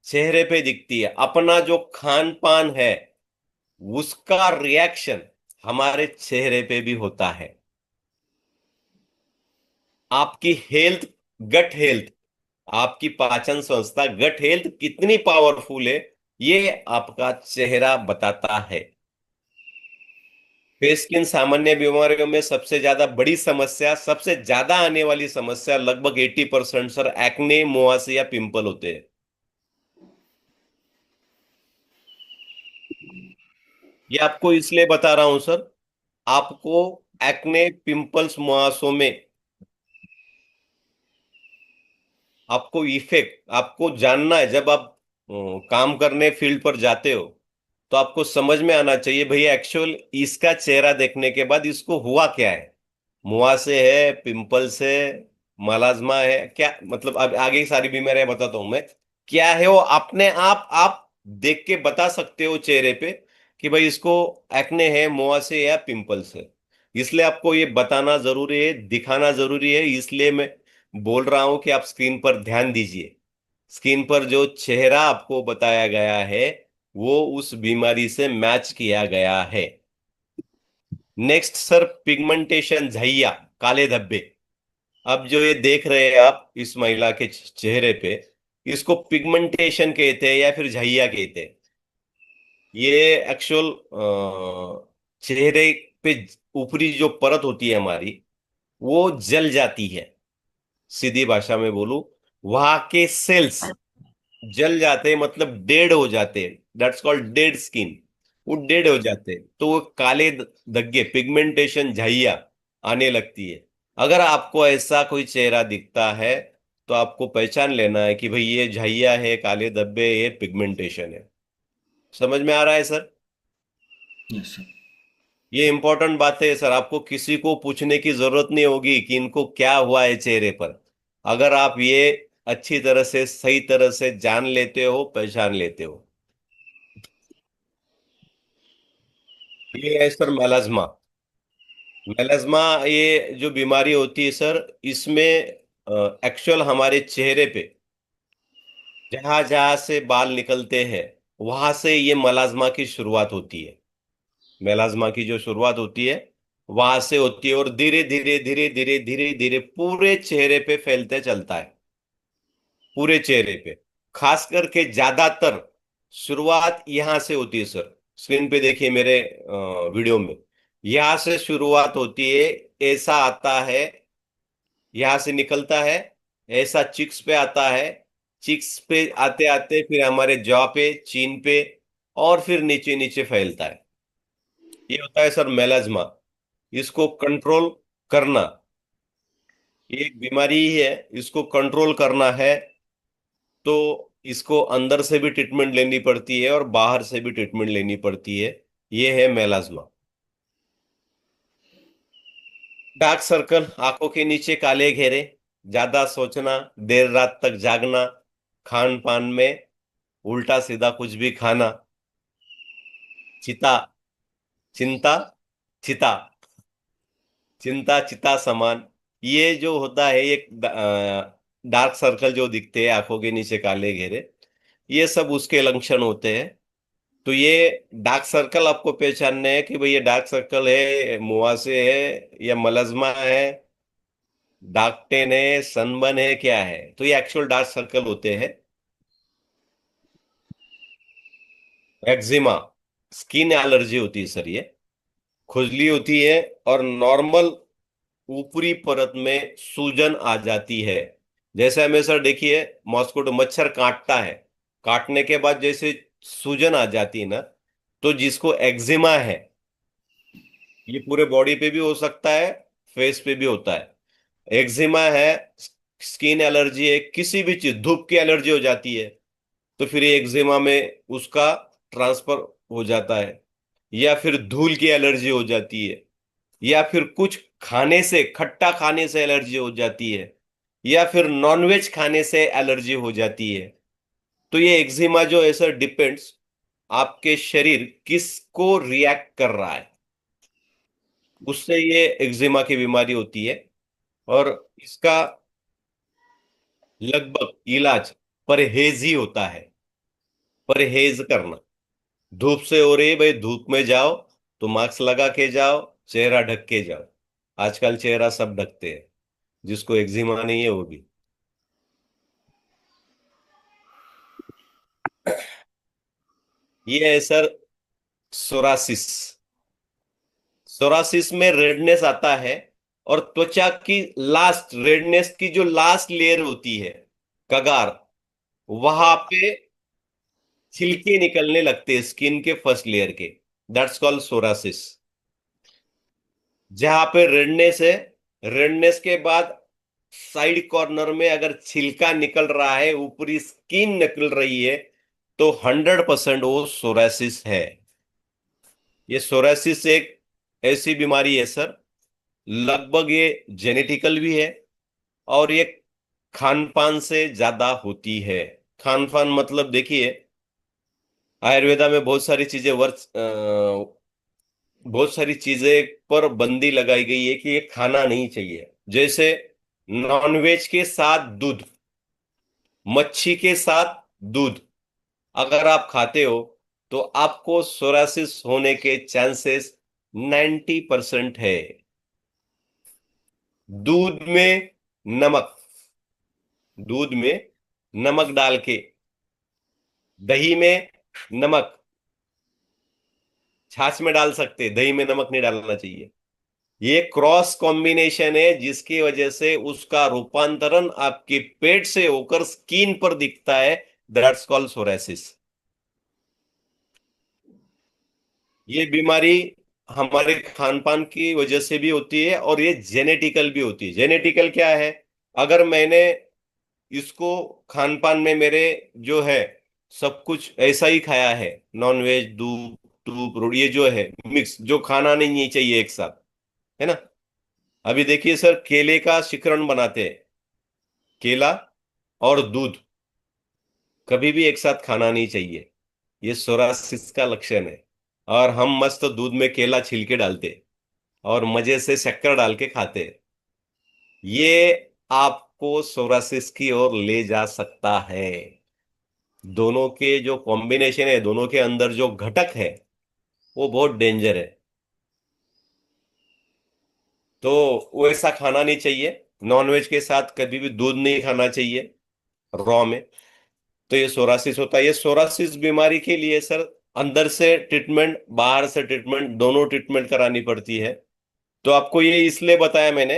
चेहरे पे दिखती है। अपना जो खान पान है उसका रिएक्शन हमारे चेहरे पे भी होता है। आपकी हेल्थ, गट हेल्थ, आपकी पाचन संस्था, गट हेल्थ कितनी पावरफुल है, ये आपका चेहरा बताता है। फेस की इन सामान्य बीमारियों में सबसे ज्यादा बड़ी समस्या, सबसे ज्यादा आने वाली समस्या, लगभग 80% सर एक्ने, मुहासे या पिंपल होते हैं। ये आपको इसलिए बता रहा हूं सर, आपको एक्ने, पिंपल्स, मुहासों में आपको इफेक्ट आपको जानना है। जब आप काम करने फील्ड पर जाते हो, तो आपको समझ में आना चाहिए भैया एक्चुअल इसका चेहरा देखने के बाद इसको हुआ क्या है। मुहासे है, पिंपल्स है, मलाज्मा है, क्या मतलब, अब आगे की सारी बीमारियां बताता हूं मैं क्या है। वो अपने आप देख के बता सकते हो चेहरे पे कि भाई इसको एक्ने है, मुहासे या पिंपल्स है। इसलिए आपको ये बताना जरूरी है, दिखाना जरूरी है। इसलिए मैं बोल रहा हूं कि आप स्क्रीन पर ध्यान दीजिए, स्क्रीन पर जो चेहरा आपको बताया गया है वो उस बीमारी से मैच किया गया है। नेक्स्ट सर, पिगमेंटेशन, झैया, काले धब्बे। अब जो ये देख रहे हैं आप इस महिला के चेहरे पे, इसको पिगमेंटेशन कहते हैं या फिर झैया कहते हैं। ये एक्चुअल चेहरे पे ऊपरी जो परत होती है हमारी, वो जल जाती है। सीधी भाषा में बोलूं, वहां के सेल्स जल जाते हैं, मतलब डेड हो जाते हैं। That's called dead skin. वो डेड हो जाते हैं तो वो काले धब्बे, पिगमेंटेशन, झाइया आने लगती है। अगर आपको ऐसा कोई चेहरा दिखता है तो आपको पहचान लेना है कि भाई ये झाइया है, काले धब्बे, ये पिगमेंटेशन है। समझ में आ रहा है सर? Yes sir. ये इंपॉर्टेंट बात है सर, आपको किसी को पूछने की जरूरत नहीं होगी कि इनको क्या हुआ है चेहरे पर। अगर आप ये अच्छी तरह से, सही तरह से जान लेते हो, पहचान लेते हो। ये है सर मेलाज्मा। मेलाज्मा ये जो बीमारी होती है सर, इसमें एक्चुअल हमारे चेहरे पे जहां जहां से बाल निकलते हैं वहां से ये मेलाज्मा की शुरुआत होती है। मेलाज्मा की जो शुरुआत होती है वहां से होती है और धीरे धीरे धीरे धीरे धीरे धीरे पूरे चेहरे पे फैलते चलता है। पूरे चेहरे पे, खास करके ज्यादातर शुरुआत यहां से होती है सर। स्क्रीन पे देखिए मेरे वीडियो में, यहां से शुरुआत होती है। ऐसा आता है, यहां से निकलता है, ऐसा चिक्स पे आता है, चिक्स पे आते आते फिर हमारे जॉ पे, चीन पे, और फिर नीचे नीचे फैलता है। ये होता है सर मेलाज्मा। इसको कंट्रोल करना, ये एक बीमारी ही है, इसको कंट्रोल करना है तो इसको अंदर से भी ट्रीटमेंट लेनी पड़ती है और बाहर से भी ट्रीटमेंट लेनी पड़ती है। ये है मेलाज्मा। डार्क सर्कल, आंखों के नीचे काले घेरे, ज्यादा सोचना, देर रात तक जागना, खान पान में उल्टा सीधा कुछ भी खाना, चिता, चिंता, चिता, चिंता चिता समान, ये जो होता है एक डार्क सर्कल जो दिखते हैं आंखों के नीचे काले घेरे, ये सब उसके लक्षण होते हैं। तो ये डार्क सर्कल आपको पहचानने हैं कि भाई ये डार्क सर्कल है, मुहासे है, या मलज्मा है, डार्क टेन है, सनबर्न है, क्या है। तो ये एक्चुअल डार्क सर्कल होते हैं। एक्जिमा, स्किन एलर्जी होती है सर, ये खुजली होती है और नॉर्मल ऊपरी परत में सूजन आ जाती है। जैसे हमें सर देखिए, मॉस्किटो, मच्छर काटता है, काटने के बाद जैसे सूजन आ जाती है ना, तो जिसको एक्जिमा है, ये पूरे बॉडी पे भी हो सकता है, फेस पे भी होता है। एक्जिमा है, स्किन एलर्जी है, किसी भी चीज, धूप की एलर्जी हो जाती है तो फिर ये एक्जिमा में उसका ट्रांसफर हो जाता है। या फिर धूल की एलर्जी हो जाती है, या फिर कुछ खाने से, खट्टा खाने से एलर्जी हो जाती है, या फिर नॉनवेज खाने से एलर्जी हो जाती है। तो ये एक्जिमा जो है सर, डिपेंड्स आपके शरीर किसको रिएक्ट कर रहा है, उससे ये एक्जिमा की बीमारी होती है। और इसका लगभग इलाज परहेज ही होता है। परहेज करना, धूप से हो रही है भाई, धूप में जाओ तो मास्क लगा के जाओ, चेहरा ढक के जाओ। आजकल चेहरा सब ढकते हैं, जिसको एक्जिमा नहीं है वो भी। ये है सर सोरासिस। सोरासिस में रेडनेस आता है और त्वचा की लास्ट, रेडनेस की जो लास्ट लेयर होती है, कगार, वहां पे छिलके निकलने लगते हैं स्किन के फर्स्ट लेयर के। That's called psoriasis. जहां पे रेडनेस है, रेडनेस के बाद साइड कॉर्नर में अगर छिलका निकल रहा है, ऊपरी स्किन निकल रही है, तो 100% वो सोरासिस है। ये सोरासिस एक ऐसी बीमारी है सर, लगभग ये जेनेटिकल भी है और ये खान पान से ज्यादा होती है। खान पान मतलब देखिए, आयुर्वेदा में बहुत सारी चीजें पर बंदी लगाई गई है कि ये खाना नहीं चाहिए। जैसे नॉनवेज के साथ दूध, मच्छी के साथ दूध अगर आप खाते हो तो आपको सोरासिस होने के चांसेस 90% है। दूध में नमक, दूध में नमक डाल के, दही में नमक, छाछ में डाल सकते, दही में नमक नहीं डालना चाहिए। ये क्रॉस कॉम्बिनेशन है जिसकी वजह से उसका रूपांतरण आपके पेट से होकर स्किन पर दिखता है। That's called psoriasis. ये बीमारी हमारे खान पान की वजह से भी होती है और ये जेनेटिकल भी होती है। जेनेटिकल क्या है? अगर मैंने इसको खान पान में मेरे जो है सब कुछ ऐसा ही खाया है, नॉन वेज, दूध, दूध, रोटी, ये जो है मिक्स, जो खाना नहीं चाहिए एक साथ, है ना। अभी देखिए सर, केले का शिकरण बनाते हैं, केला और दूध कभी भी एक साथ खाना नहीं चाहिए। ये सोरासिस का लक्षण है। और हम मस्त दूध में केला छील के डालते और मजे से शक्कर डाल के खाते। ये आपको सोरासिस की ओर ले जा सकता है। दोनों के जो कॉम्बिनेशन है, दोनों के अंदर जो घटक है, वो बहुत डेंजर है। तो वैसा खाना नहीं चाहिए। नॉनवेज के साथ कभी भी दूध नहीं खाना चाहिए रॉ में। तो ये सोरासिस होता है। ये सोरासिस बीमारी के लिए सर अंदर से ट्रीटमेंट, बाहर से ट्रीटमेंट, दोनों ट्रीटमेंट करानी पड़ती है। तो आपको ये इसलिए बताया मैंने,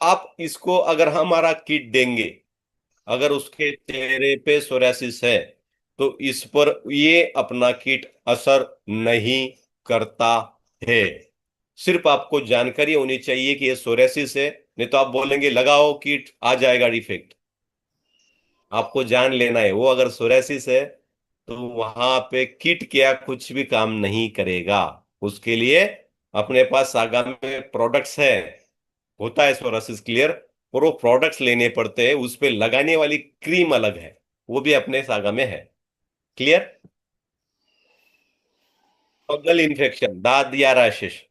आप इसको अगर हमारा किट देंगे, अगर उसके चेहरे पे सोरासिस है, तो इस पर ये अपना किट असर नहीं करता है। सिर्फ आपको जानकारी होनी चाहिए कि ये सोरासिस है। नहीं तो आप बोलेंगे लगाओ किट, आ जाएगा डिफेक्ट। आपको जान लेना है, वो अगर सोरासिस है तो वहां पे किट क्या कुछ भी काम नहीं करेगा। उसके लिए अपने पास सागा में प्रोडक्ट्स है, होता है सोरासिस क्लियर, और वो प्रोडक्ट्स लेने पड़ते हैं। उस पे लगाने वाली क्रीम अलग है, वो भी अपने सागा में है। क्लियर? फंगल इन्फेक्शन, दाद या रैशेस।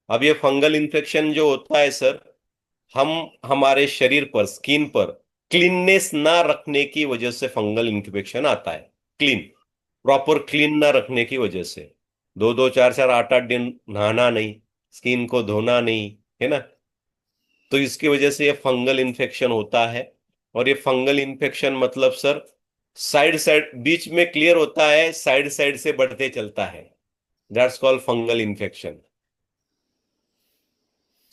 अब ये फंगल इन्फेक्शन जो होता है सर, हम हमारे शरीर पर, स्किन पर क्लीननेस ना रखने की वजह से फंगल इन्फेक्शन आता है। क्लीन, प्रॉपर क्लीन ना रखने की वजह से, दो दो चार चार आठ आठ दिन नहाना नहीं, स्किन को धोना नहीं, है ना। तो इसकी वजह से ये फंगल इन्फेक्शन होता है। और ये फंगल इन्फेक्शन मतलब सर साइड साइड, बीच में क्लियर होता है, साइड साइड से बढ़ते चलता है। That's called fungal infection.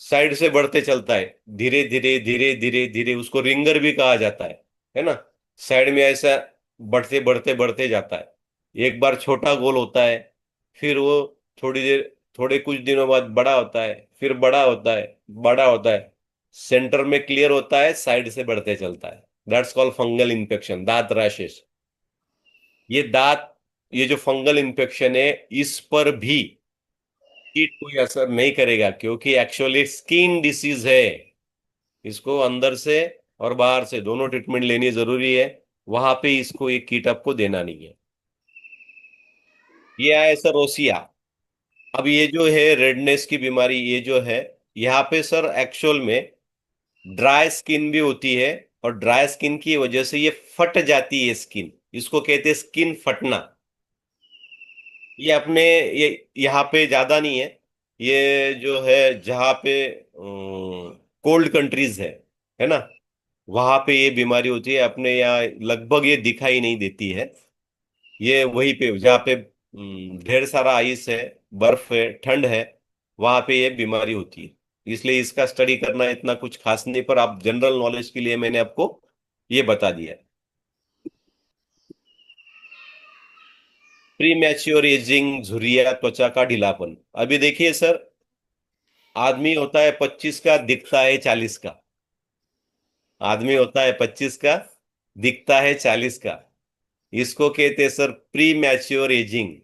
Side से बढ़ते चलता है, धीरे धीरे धीरे धीरे धीरे, उसको रिंगर भी कहा जाता है ना। साइड में ऐसा बढ़ते बढ़ते बढ़ते जाता है। एक बार छोटा गोल होता है, फिर वो थोड़ी देर, थोड़े कुछ दिनों बाद बड़ा होता है, फिर बड़ा होता है, बड़ा होता है, सेंटर में क्लियर होता है, साइड से बढ़ते चलता है। दैट्स कॉल्ड फंगल इन्फेक्शन, दांत रैशेस। ये दांत, ये जो फंगल इन्फेक्शन है, इस पर भी कीट कोई असर नहीं करेगा, क्योंकि एक्चुअली स्किन डिसीज है। इसको अंदर से और बाहर से दोनों ट्रीटमेंट लेनी जरूरी है। वहां पे इसको एक कीट आपको देना नहीं है। ये है सर रोसिया। अब ये जो है रेडनेस की बीमारी, ये जो है, यहाँ पे सर एक्चुअल में ड्राई स्किन भी होती है। और ड्राई स्किन की वजह से ये फट जाती है स्किन, इसको कहते हैं स्किन फटना। ये अपने, ये यहाँ पे ज्यादा नहीं है। ये जो है जहाँ पे कोल्ड कंट्रीज है ना, वहां पे ये बीमारी होती है। अपने यहाँ लगभग ये दिखाई नहीं देती है। ये वहीं पे जहाँ पे ढेर सारा आइस है, बर्फ है, ठंड है, वहां पे ये बीमारी होती है। इसलिए इसका स्टडी करना इतना कुछ खास नहीं, पर आप जनरल नॉलेज के लिए मैंने आपको ये बता दिया। प्री मैच्योर एजिंग, झुर्रिया, त्वचा का ढीलापन। अभी देखिए सर, आदमी होता है 25 का, दिखता है 40 का। आदमी होता है 25 का, दिखता है 40 का। इसको कहते हैं sir pre mature ageing.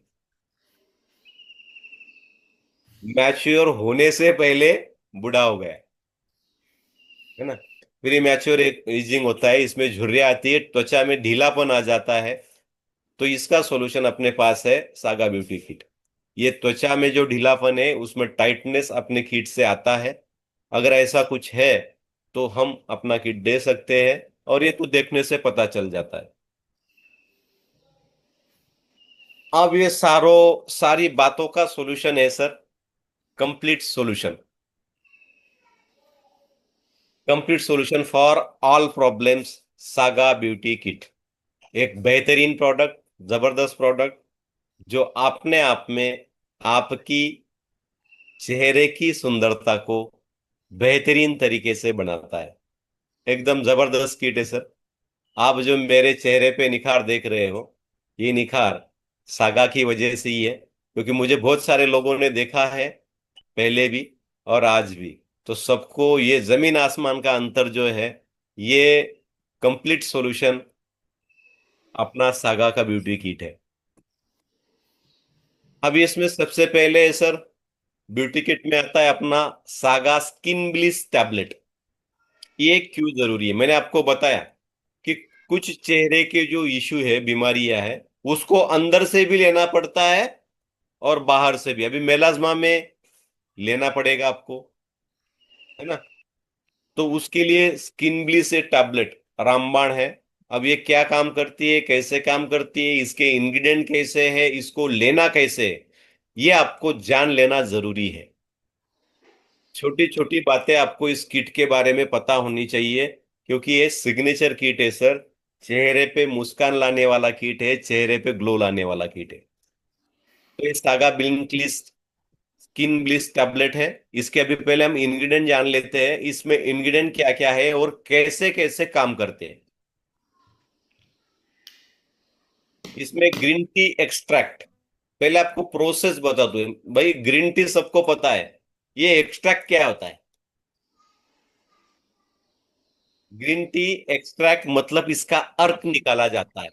Mature होने से पहले बूढ़ा हो गया, है ना। प्री मैच्योर एजिंग होता है, इसमें झुर्रियां आती है, त्वचा में ढीलापन आ जाता है। तो इसका सॉल्यूशन अपने पास है सागा ब्यूटी किट। ये त्वचा में जो ढीलापन है उसमें टाइटनेस अपने किट से आता है। अगर ऐसा कुछ है तो हम अपना किट दे सकते हैं। और ये तो देखने से पता चल जाता है। अब ये सारी बातों का सॉल्यूशन है sir, complete solution. Complete solution for all problems, saga beauty kit. एक बेहतरीन प्रोडक्ट, जबरदस्त प्रोडक्ट, जो अपने आप में आपकी चेहरे की सुंदरता को बेहतरीन तरीके से बनाता है। एकदम जबरदस्त किट है सर। आप जो मेरे चेहरे पे निखार देख रहे हो, ये निखार सागा की वजह से ही है, क्योंकि मुझे बहुत सारे लोगों ने देखा है पहले भी और आज भी। तो सबको ये जमीन आसमान का अंतर जो है, ये कंप्लीट सॉल्यूशन अपना सागा का ब्यूटी किट है। अभी इसमें सबसे पहले सर ब्यूटी किट में आता है अपना सागा स्किन ब्लिस टैबलेट। ये क्यों जरूरी है, मैंने आपको बताया कि कुछ चेहरे के जो इशू है, बीमारियां है, उसको अंदर से भी लेना पड़ता है और बाहर से भी। अभी मेलाज्मा में लेना पड़ेगा आपको, है ना। तो उसके लिए स्किन ब्लिस से टैबलेट रामबाण है। अब ये क्या काम करती है, कैसे काम करती है, इसके इंग्रेडिएंट कैसे है, इसको लेना कैसे है, ये आपको जान लेना जरूरी है। छोटी छोटी बातें आपको इस किट के बारे में पता होनी चाहिए, क्योंकि ये सिग्नेचर किट है सर। चेहरे पे मुस्कान लाने वाला किट है, चेहरे पे ग्लो लाने वाला किट है। तो ये सागा ब्लिंकलिस स्किन ब्लिस टैबलेट है। इसके अभी पहले हम इंग्रेडिएंट जान लेते हैं, इसमें इंग्रेडिएंट क्या क्या है और कैसे कैसे काम करते हैं। इसमें ग्रीन टी एक्सट्रैक्ट, पहले आपको प्रोसेस बता दूं भाई। ग्रीन टी सबको पता है, ये एक्सट्रैक्ट क्या होता है। ग्रीन टी एक्सट्रैक्ट मतलब इसका अर्क निकाला जाता है।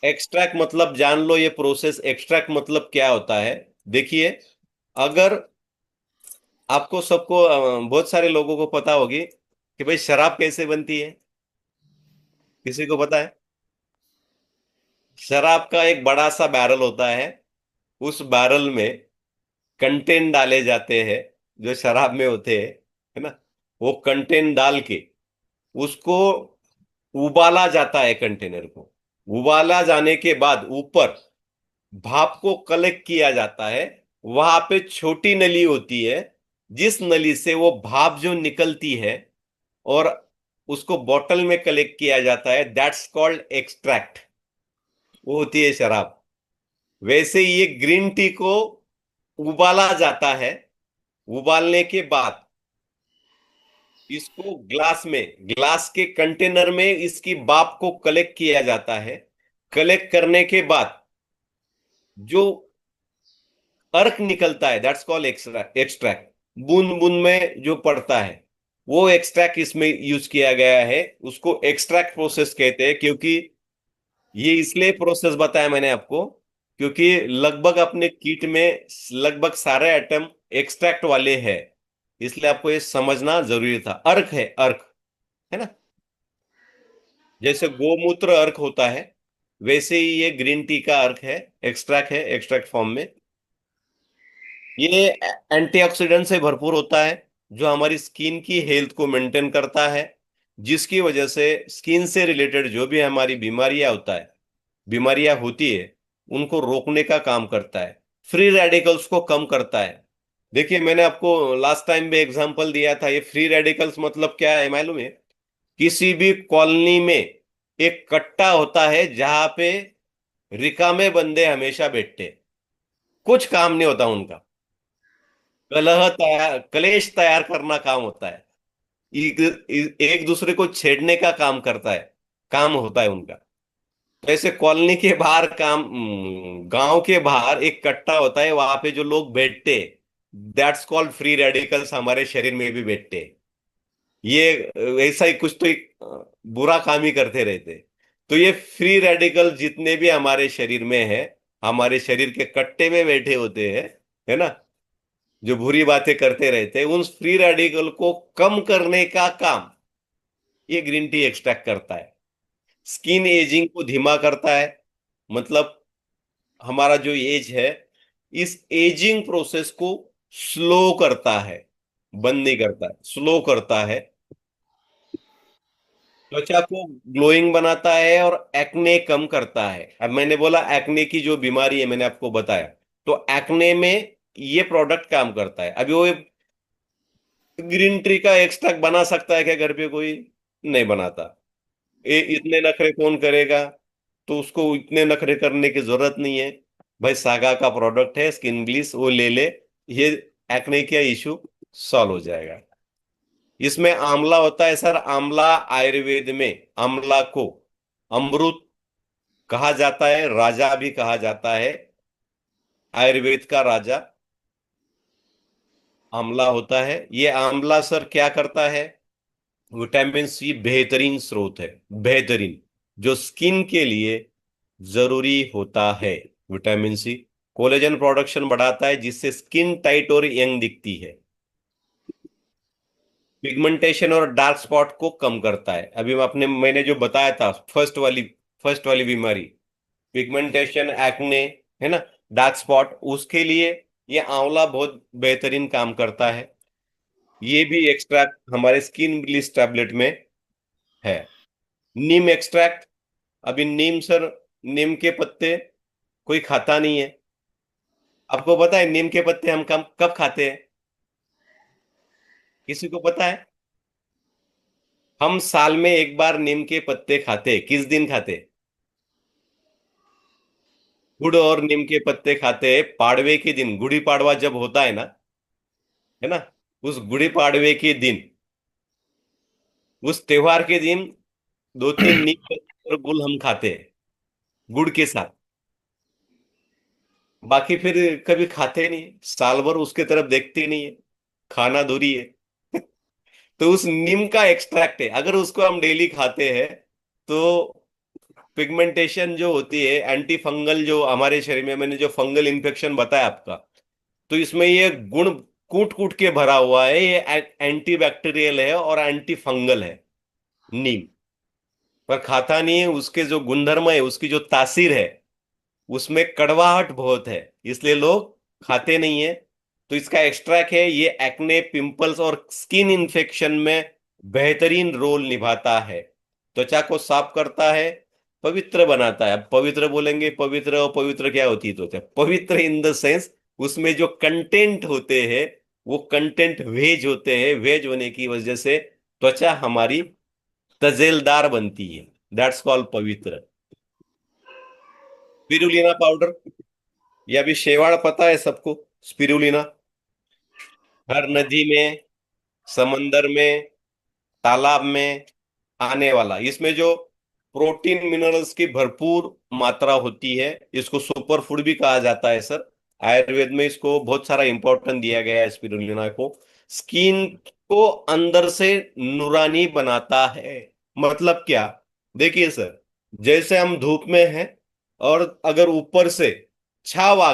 एक्सट्रैक्ट मतलब जान लो ये प्रोसेस। एक्सट्रैक्ट मतलब क्या होता है, देखिए। अगर आपको सबको बहुत सारे लोगों को पता होगी कि भाई शराब कैसे बनती है, किसी को पता है। शराब का एक बड़ा सा बैरल होता है, उस बैरल में कंटेंट डाले जाते हैं जो शराब में होते हैं, है ना। वो कंटेंट डाल के उसको उबाला जाता है, कंटेनर को। उबाला जाने के बाद ऊपर भाप को कलेक्ट किया जाता है। वहां पे छोटी नली होती है, जिस नली से वो भाप जो निकलती है और उसको बॉटल में कलेक्ट किया जाता है, दैट्स कॉल्ड एक्सट्रैक्ट। वो होती है शराब। वैसे ही ये ग्रीन टी को उबाला जाता है। उबालने के बाद इसको ग्लास के कंटेनर में इसकी भाप को कलेक्ट किया जाता है। कलेक्ट करने के बाद जो अर्क निकलता है, दैट्स कॉल्ड एक्सट्रैक्ट। बूंद बूंद में जो पड़ता है, वो एक्सट्रैक्ट इसमें यूज किया गया है। उसको एक्सट्रैक्ट प्रोसेस कहते हैं। क्योंकि ये इसलिए प्रोसेस बताया मैंने आपको, क्योंकि लगभग अपने किट में लगभग सारे आइटम एक्सट्रैक्ट वाले हैं। इसलिए आपको ये समझना जरूरी था। अर्क है, अर्क, है ना। जैसे गोमूत्र अर्क होता है, वैसे ही ये ग्रीन टी का अर्क है, एक्सट्रैक्ट है, एक्सट्रैक्ट फॉर्म में। ये एंटीऑक्सीडेंट से भरपूर होता है, जो हमारी स्किन की हेल्थ को मेंटेन करता है, जिसकी वजह से स्किन से रिलेटेड जो भी हमारी बीमारियां होती है, उनको रोकने का काम करता है। फ्री रेडिकल्स को कम करता है। देखिए, मैंने आपको लास्ट टाइम भी एग्जांपल दिया था। ये फ्री रेडिकल्स मतलब क्या है मालूम है। किसी भी कॉलोनी में एक कट्टा होता है जहां पे रिकामे बंदे हमेशा बैठते हैं, कुछ काम नहीं होता उनका। कलेश तैयार करना काम होता है। एक दूसरे को छेड़ने का काम करता है, काम होता है उनका। तो ऐसे कॉलोनी के बाहर गांव के बाहर एक कट्टा होता है, वहां पे जो लोग बैठते, दैट्स कॉल्ड फ्री रेडिकल्स। हमारे शरीर में भी बैठते हैं। ये ऐसा ही कुछ तो एक बुरा काम ही करते रहते। तो ये फ्री रेडिकल जितने भी हमारे शरीर में है, हमारे शरीर के कट्टे में बैठे होते हैं, है ना, जो बुरी बातें करते रहते हैं, उन फ्री रेडिकल को कम करने का काम ये ग्रीन टी एक्सट्रैक्ट करता है। स्किन एजिंग को धीमा करता है। मतलब हमारा जो एज है, इस एजिंग प्रोसेस को स्लो करता है, बंद नहीं करता है, स्लो करता है। त्वचा को ग्लोइंग बनाता है और एक्ने कम करता है। अब मैंने बोला एक्ने की जो बीमारी है मैंने आपको बताया, तो एक्ने में ये प्रोडक्ट काम करता है। अभी वो ग्रीन टी का एक्सट्रैक्ट बना सकता है क्या घर पे कोई? नहीं बनाता। इतने नखरे कौन करेगा? तो उसको इतने नखरे करने की जरूरत नहीं है। भाई सागा का प्रोडक्ट है, स्किन ग्लिस, वो ले ले, ये एक्ने का इशू सॉल्व हो जाएगा। इसमें आंवला होता है सर। आंवला आयुर्वेद में आंवला को अमृत कहा जाता है, राजा भी कहा जाता है। आयुर्वेद का राजा आंवला होता है। ये आंवला सर क्या करता है? विटामिन सी बेहतरीन स्रोत है, बेहतरीन, जो स्किन के लिए जरूरी होता है। विटामिन सी कोलेजन प्रोडक्शन बढ़ाता है, जिससे स्किन टाइट और यंग दिखती है। पिगमेंटेशन और डार्क स्पॉट को कम करता है। अभी मैंने जो बताया था, फर्स्ट वाली बीमारी, पिगमेंटेशन, एक्ने, है ना, डार्क स्पॉट, उसके लिए ये आंवला बहुत बेहतरीन काम करता है। ये भी एक्सट्रैक्ट हमारे स्किन ब्लिस टैबलेट में है। नीम एक्सट्रैक्ट। अभी नीम सर, नीम के पत्ते कोई खाता नहीं है। आपको पता है नीम के पत्ते हम कब कब खाते हैं? किसी को पता है? हम साल में एक बार नीम के पत्ते खाते हैं। किस दिन खाते हैं? गुड़ और नीम के पत्ते खाते हैं पाड़वे के दिन। गुड़ी पाड़वा जब होता है ना, है ना, उस गुड़ी पाड़वे के दिन, उस त्योहार के दिन 2-3 नीम पत्ते और गुड़ हम खाते हैं, गुड़ के साथ। बाकी फिर कभी खाते नहीं, साल भर उसके तरफ देखते नहीं है, खाना दूरी है। तो उस नीम का एक्सट्रैक्ट है, अगर उसको हम डेली खाते हैं तो पिगमेंटेशन जो होती है, एंटी फंगल जो हमारे शरीर में, मैंने जो फंगल इन्फेक्शन बताया आपका, तो इसमें ये गुण कूट कूट के भरा हुआ है। ये एंटी बैक्टीरियल है और एंटी फंगल है नीम। पर खाता नहीं है, उसके जो गुणधर्म है, उसकी जो तासीर है, उसमें कड़वाहट बहुत है, इसलिए लोग खाते नहीं है। तो इसका एक्सट्रैक्ट है, ये एक्ने, पिंपल्स और स्किन इन्फेक्शन में बेहतरीन रोल निभाता है। त्वचा को साफ करता है, पवित्र बनाता है। अब पवित्र बोलेंगे, पवित्र और पवित्र क्या होती है? त्वचा पवित्र इन द सेंस, उसमें जो कंटेंट होते हैं वो कंटेंट वेज होते हैं। वेज होने की वजह से त्वचा हमारी तजेलदार बनती है। दैट्स कॉल्ड पवित्र। स्पिरुलिना पाउडर, या भी शेवाळ पता है सबको? स्पिरुलिना हर नदी में, समंदर में, तालाब में आने वाला, इसमें जो प्रोटीन मिनरल्स की भरपूर मात्रा होती है, इसको सुपर फूड भी कहा जाता है सर। आयुर्वेद में इसको बहुत सारा इंपॉर्टेंस दिया गया है स्पिरुलिना को। स्किन को अंदर से नूरानी बनाता है। मतलब क्या? देखिए सर, जैसे हम धूप में हैं और अगर ऊपर से छाव आ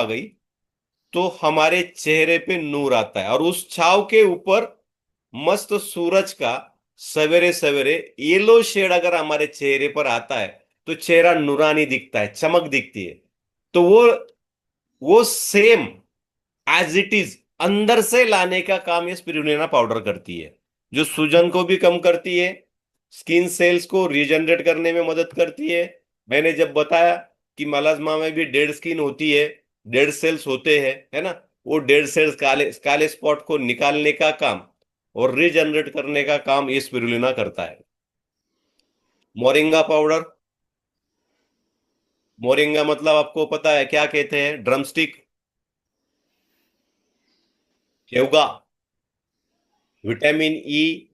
गई तो हमारे चेहरे पे नूर आता है, और उस छाव के ऊपर मस्त सूरज का सवेरे सवेरे येलो शेड अगर हमारे चेहरे पर आता है तो चेहरा नूरानी दिखता है, चमक दिखती है। तो वो सेम एज इट इज अंदर से लाने का काम ये स्पिरुलिना पाउडर करती है, जो सूजन को भी कम करती है, स्किन सेल्स को रीजनरेट करने में मदद करती है। मैंने जब बताया कि मलाज्मा में भी डेड स्किन होती है, डेड सेल्स होते हैं, है ना, वो डेड सेल्स, काले काले स्पॉट को निकालने का काम और रीजनरेट करने का काम ये स्पिरुलिना करता है। Moringa powder. मोरिंगा मतलब आपको पता है क्या कहते हैं? ड्रमस्टिक, शेवगा, विटामिन ई,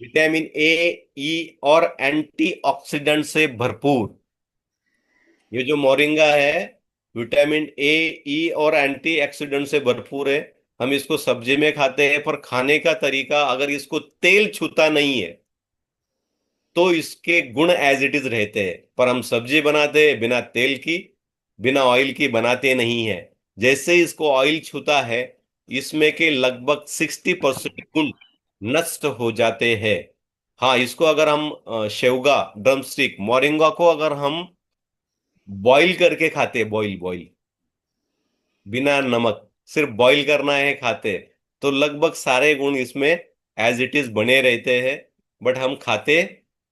विटामिन ए, ई और एंटीऑक्सीडेंट से भरपूर। ये जो मोरिंगा है, विटामिन ए, ई और एंटीऑक्सीडेंट से भरपूर है। हम इसको सब्जी में खाते हैं, पर खाने का तरीका, अगर इसको तेल छूता नहीं है तो इसके गुण एज इट इज रहते हैं। पर हम सब्जी बनाते हैं बिना तेल की, बिना ऑयल की बनाते नहीं है। जैसे ही इसको ऑयल छूता है, इसमें के लगभग 60% गुण नष्ट हो जाते हैं। हाँ, इसको अगर हम शेवगा, ड्रमस्टिक, मोरिंगा को अगर हम बॉईल करके खाते, बॉईल बॉईल, बिना नमक, सिर्फ बॉईल करना है खाते, तो लगभग सारे गुण इसमें एज इट इज बने रहते हैं, बट हम खाते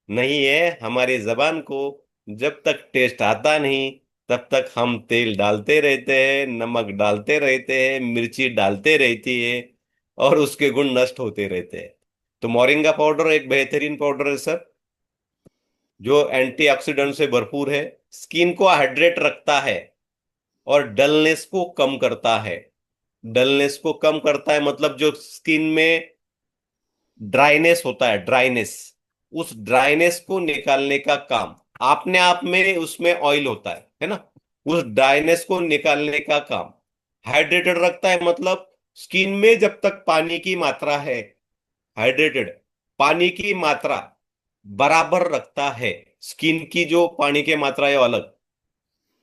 नहीं है। हमारी जबान को जब तक टेस्ट आता नहीं तब तक हम तेल डालते रहते हैं, नमक डालते रहते हैं, मिर्ची डालते रहती है, और उसके गुण नष्ट होते रहते हैं। तो मोरिंगा पाउडर एक बेहतरीन पाउडर है सर, जो एंटीऑक्सीडेंट से भरपूर है, स्किन को हाइड्रेट रखता है और डलनेस को कम करता है। डलनेस को कम करता है मतलब जो स्किन में ड्राइनेस होता है, ड्राइनेस, उस ड्राइनेस को निकालने का काम, अपने आप में उसमें ऑयल होता है ना, उस ड्राइनेस को निकालने का काम। हाइड्रेटेड रखता है मतलब स्किन में जब तक पानी की मात्रा है, हाइड्रेटेड, पानी की मात्रा बराबर रखता है। स्किन की जो पानी की मात्रा है वो अलग।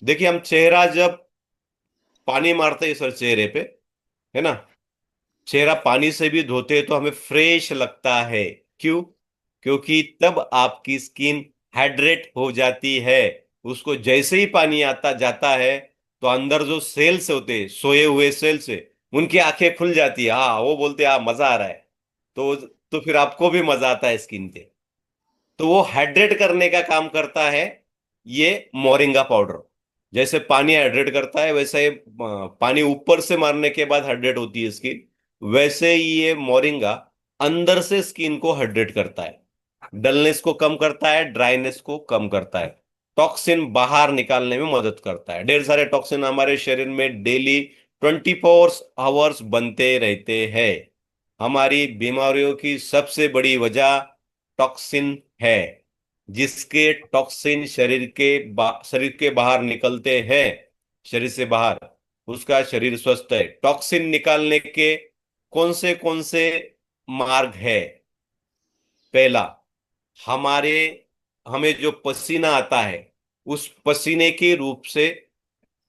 देखिए हम चेहरा जब पानी मारते हैं सर चेहरे पे, है ना, चेहरा पानी से भी धोते हैं तो हमें फ्रेश लगता है। क्यों? क्योंकि तब आपकी स्किन हाइड्रेट हो जाती है। उसको जैसे ही पानी आता जाता है तो अंदर जो सेल्स होते हैं, सोए हुए सेल्स है, उनकी आंखें खुल जाती है। हाँ, वो बोलते हैं हाँ मजा आ रहा है। तो तो फिर आपको भी मजा आता है स्किन पे। तो वो हाइड्रेट करने का काम करता है ये मोरिंगा पाउडर। जैसे पानी हाइड्रेट करता है वैसे ही पानी ऊपर से मारने के बाद हाइड्रेट होती है स्किन, वैसे ही ये मोरिंगा अंदर से स्किन को हाइड्रेट करता है, डलनेस को कम करता है, ड्राइनेस को कम करता है, टॉक्सिन बाहर निकालने में मदद करता है। ढेर सारे टॉक्सिन हमारे शरीर में डेली 24 आवर्स बनते रहते हैं। हमारी बीमारियों की सबसे बड़ी वजह टॉक्सिन है। जिसके टॉक्सिन शरीर के बाहर निकलते हैं, शरीर से बाहर, उसका शरीर स्वस्थ है। टॉक्सिन निकालने के कौन से मार्ग है? पहला, हमारे हमें जो पसीना आता है उस पसीने के रूप से